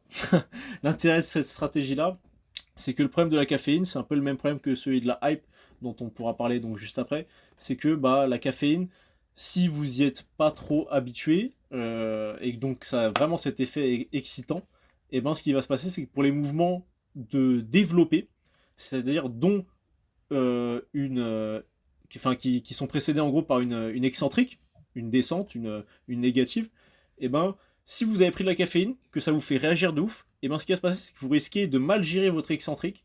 c'est que le problème de la caféine, c'est un peu le même problème que celui de la hype, dont on pourra parler donc juste après. C'est que la caféine, si vous y êtes pas trop habitué, et que donc ça a vraiment cet effet excitant, et ce qui va se passer, c'est que pour les mouvements de développer, c'est-à-dire dont qui sont précédés en gros par une excentrique, une descente, une négative, et si vous avez pris de la caféine, que ça vous fait réagir de ouf, et ce qui va se passer, c'est que vous risquez de mal gérer votre excentrique,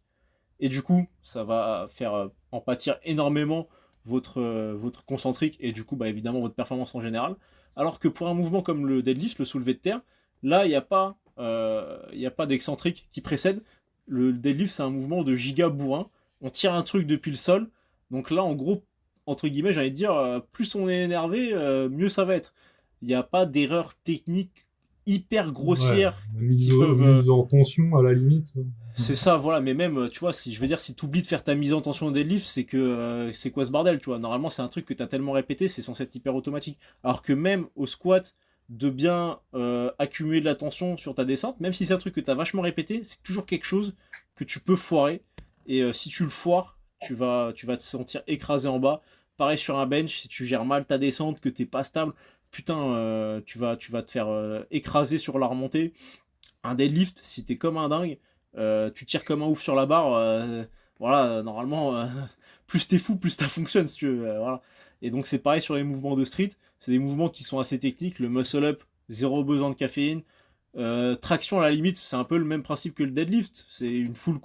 et du coup, ça va faire en pâtir énormément votre concentrique, et du coup, évidemment, votre performance en général. Alors que pour un mouvement comme le deadlift, le soulevé de terre, là, il n'y a pas d'excentrique qui précède. Le deadlift, c'est un mouvement de giga bourrin. On tire un truc depuis le sol. Donc là, en gros, entre guillemets, j'ai envie de dire, plus on est énervé, mieux ça va être. Il n'y a pas d'erreur technique hyper grossière. Mise en tension à la limite. C'est ça, voilà, mais même, tu vois, si tu oublies de faire ta mise en tension au deadlift, c'est que c'est quoi ce bordel, tu vois. Normalement, c'est un truc que tu as tellement répété, c'est censé être hyper automatique. Alors que même au squat, de bien accumuler de la tension sur ta descente, même si c'est un truc que tu as vachement répété, c'est toujours quelque chose que tu peux foirer. Et si tu le foires, tu vas te sentir écrasé en bas. Pareil sur un bench, si tu gères mal ta descente, que t'es pas stable, putain, tu vas te faire écraser sur la remontée. Un deadlift, si t'es comme un dingue, tu tires comme un ouf sur la barre, voilà, normalement, plus t'es fou, plus ça fonctionne, si tu veux, voilà. Et donc c'est pareil sur les mouvements de street, c'est des mouvements qui sont assez techniques, le muscle up, zéro besoin de caféine, traction à la limite, c'est un peu le même principe que le deadlift, c'est une full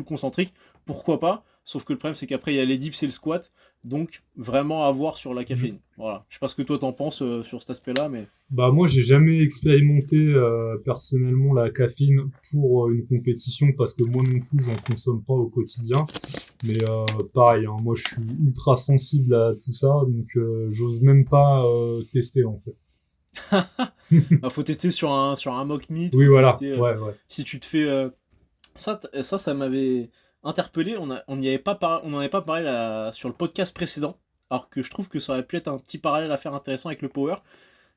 concentrique, pourquoi pas, sauf que le problème c'est qu'après il y a les dips et le squat, donc vraiment à voir sur la caféine. Voilà. Je sais pas ce que toi t'en penses sur cet aspect-là, mais... Moi j'ai jamais expérimenté personnellement la caféine pour une compétition parce que moi non plus j'en consomme pas au quotidien. Mais pareil, hein, moi je suis ultra sensible à tout ça, donc j'ose même pas tester en fait. Faut tester sur un mock meet. Oui voilà, tester, ouais. Si tu te fais... Ça m'avait interpellé, on n'en avait pas parlé sur le podcast précédent, alors que je trouve que ça aurait pu être un petit parallèle à faire intéressant avec le power,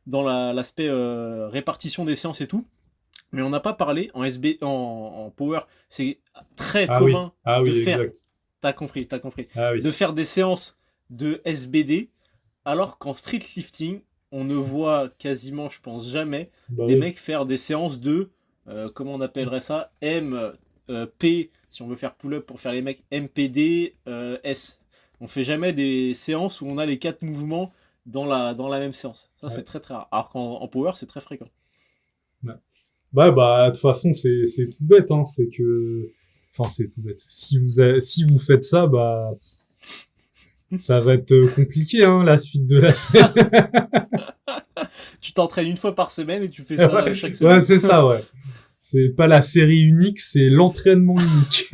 dans l'aspect répartition des séances et tout, mais on n'a pas parlé en power, c'est très commun de faire... Exact. T'as compris. Oui. De faire des séances de SBD, alors qu'en street lifting, on ne voit quasiment, je pense jamais, des mecs faire des séances de, comment on appellerait ça, MP, si on veut faire pull-up pour faire les mecs, MPD, S. On fait jamais des séances où on a les 4 mouvements dans la même séance. Ça, c'est très très rare. Alors qu'en power, c'est très fréquent. Ouais. De toute façon, c'est tout bête, hein. C'est que... Enfin, c'est tout bête. Si vous faites ça, ça va être compliqué, hein, la suite de la semaine. Tu t'entraînes une fois par semaine et tu fais ça chaque semaine. Ouais, c'est ça, ouais. C'est pas la série unique, c'est l'entraînement unique.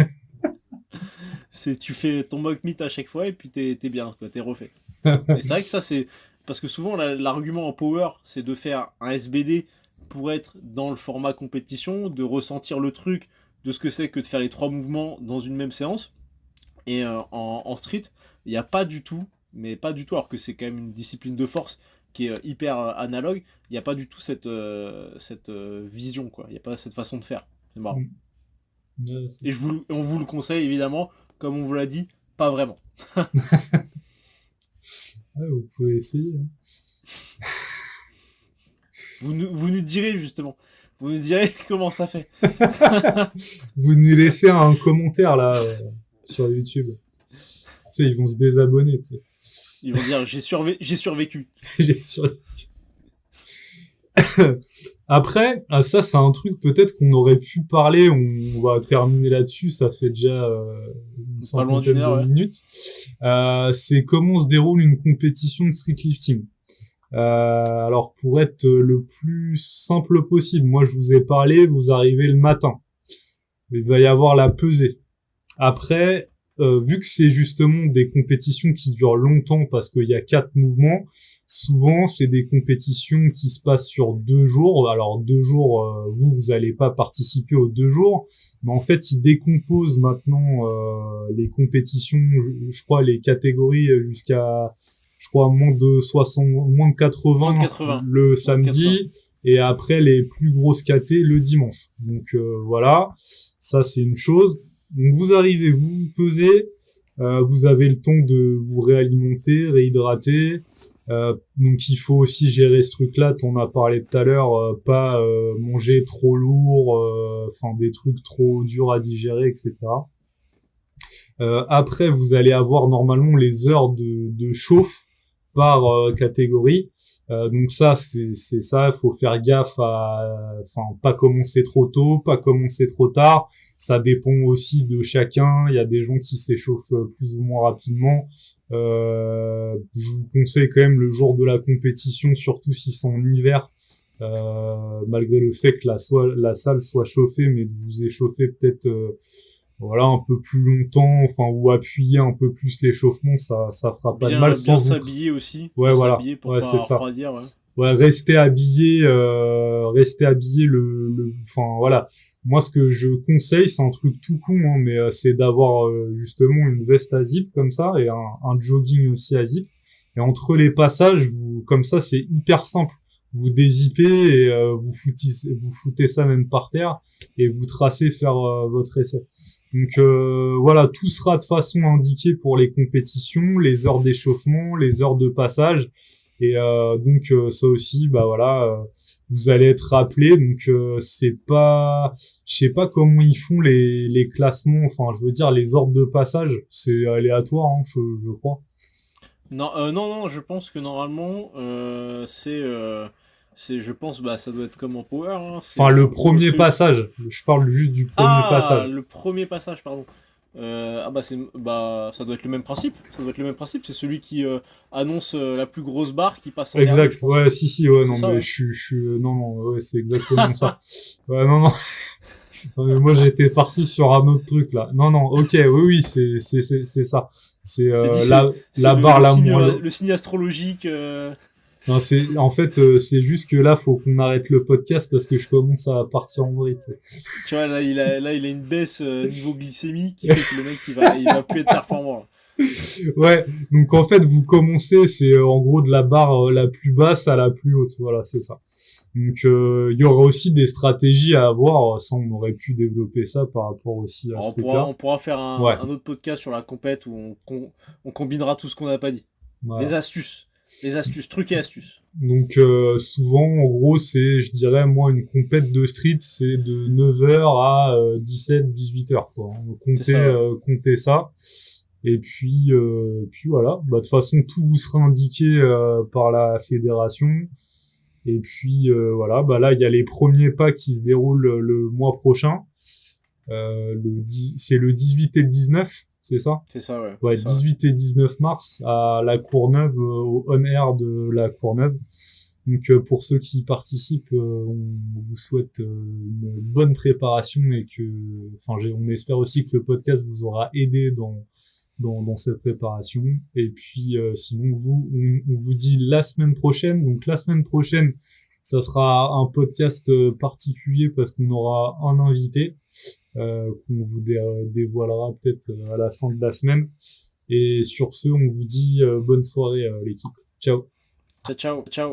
Tu fais ton mock meet à chaque fois et puis t'es bien, quoi, t'es refait. Et c'est vrai que ça, c'est... Parce que souvent, l'argument en power, c'est de faire un SBD pour être dans le format compétition, de ressentir le truc de ce que c'est que de faire les 3 mouvements dans une même séance. Et en street, il n'y a pas du tout, mais pas du tout, alors que c'est quand même une discipline de force qui est hyper analogue, il n'y a pas du tout cette vision, quoi. Il n'y a pas cette façon de faire. C'est marrant. Ouais, et on vous le conseille, évidemment, comme on vous l'a dit, pas vraiment. Vous pouvez essayer. Hein. Vous nous direz, justement. Vous nous direz comment ça fait. Vous nous laissez un commentaire, là, sur YouTube. Tu sais, ils vont se désabonner, tu sais. Ils vont dire, j'ai survécu. J'ai survécu. Après, ça c'est un truc peut-être qu'on aurait pu parler, on va terminer là-dessus, ça fait déjà une cinquantaine de minutes. C'est comment se déroule une compétition de streetlifting. Alors pour être le plus simple possible, moi je vous ai parlé, vous arrivez le matin. Il va y avoir la pesée. Après, vu que c'est justement des compétitions qui durent longtemps parce qu'il y a 4 mouvements, souvent c'est des compétitions qui se passent sur 2 jours. Alors 2 jours, vous allez pas participer aux 2 jours, mais en fait ils décomposent maintenant les compétitions, je crois les catégories jusqu'à je crois moins de 60, moins de 80, Moins de 80. le samedi, et après les plus grosses KT le dimanche. Donc voilà, ça c'est une chose. Donc vous arrivez, vous vous pesez, vous avez le temps de vous réalimenter, réhydrater. Donc il faut aussi gérer ce truc-là. T'en as parlé tout à l'heure, pas manger trop lourd, enfin des trucs trop durs à digérer, etc. Après, vous allez avoir normalement les heures de chauffe par catégorie. Donc ça, c'est ça. Il faut faire gaffe à, enfin, pas commencer trop tôt, pas commencer trop tard. Ça dépend aussi de chacun. Il y a des gens qui s'échauffent plus ou moins rapidement. Je vous conseille quand même le jour de la compétition, surtout si c'est en hiver, malgré le fait que la salle soit chauffée, mais de vous échauffer peut-être voilà un peu plus longtemps, enfin, ou appuyer un peu plus l'échauffement, ça fera pas de mal sans bien vous. s'habiller aussi. Ouais, Bien voilà. s'habiller pour Ouais, pas c'est ça. refroidir, ouais. Ouais, rester habillé enfin voilà. Moi, ce que je conseille, c'est un truc tout con, hein, mais c'est d'avoir justement une veste à zip comme ça et un jogging aussi à zip. Et entre les passages, comme ça, c'est hyper simple. Vous dézippez et vous foutez ça même par terre et vous tracez faire votre essai. Donc voilà, tout sera de façon indiquée pour les compétitions, les heures d'échauffement, les heures de passage. Et donc ça aussi, bah voilà, vous allez être rappelé. Donc c'est pas, je sais pas comment ils font les classements. Enfin, je veux dire les ordres de passage, c'est aléatoire, hein, je crois. Non, non, je pense que normalement, je pense, bah, ça doit être comme en Power, hein, Enfin, c'est le en gros premier passage. Je parle juste du premier Ah, passage. le premier passage, pardon. Ça doit être le même principe. Ça doit être le même principe. C'est celui qui annonce la plus grosse barre qui passe en dernier, je Exact. pense. Ouais, si, ouais, C'est non, ça, mais ouais. non, ouais, c'est exactement ça. Ouais, non, non. Non, mais moi, j'étais parti sur un autre truc, là. Non, non, ok, oui, c'est ça. C'est, C'est la barre la moins, le signe astrologique. non, en fait, c'est juste que là, faut qu'on arrête le podcast parce que je commence à partir en vrille, tu sais. Tu vois, là, il a une baisse niveau glycémie qui fait que le mec, il va plus être performant, là. Ouais, donc en fait, vous commencez, c'est en gros de la barre la plus basse à la plus haute, voilà, c'est ça. Donc il y aura aussi des stratégies à avoir, ça on aurait pu développer ça par rapport aussi à ce Alors, truc-là. on pourra faire Ouais, un autre podcast sur la compète où on combinera tout ce qu'on n'a pas dit. voilà. Les astuces, trucs et astuces. Donc souvent, en gros, c'est, je dirais, moi, une compète de street, c'est de 9h à 17-18h, quoi. C'est ça, ouais. Comptez ça. Et puis voilà. Bah, de toute façon, tout vous sera indiqué par la fédération. Et puis voilà, bah là, il y a les premiers pas qui se déroulent le mois prochain. C'est le 18 et le 19, c'est ça? C'est ça, ouais. Ouais, C'est ça, ouais. 18 et 19 mars à la Courneuve, au On Air de la Courneuve. Donc pour ceux qui participent, on vous souhaite une bonne préparation et on espère aussi que le podcast vous aura aidé dans cette préparation. Et puis sinon on vous dit la semaine prochaine. Donc la semaine prochaine, ça sera un podcast particulier parce qu'on aura un invité qu'on vous dévoilera peut-être à la fin de la semaine. Et sur ce, on vous dit bonne soirée l'équipe. Ciao. Ciao, ciao, ciao.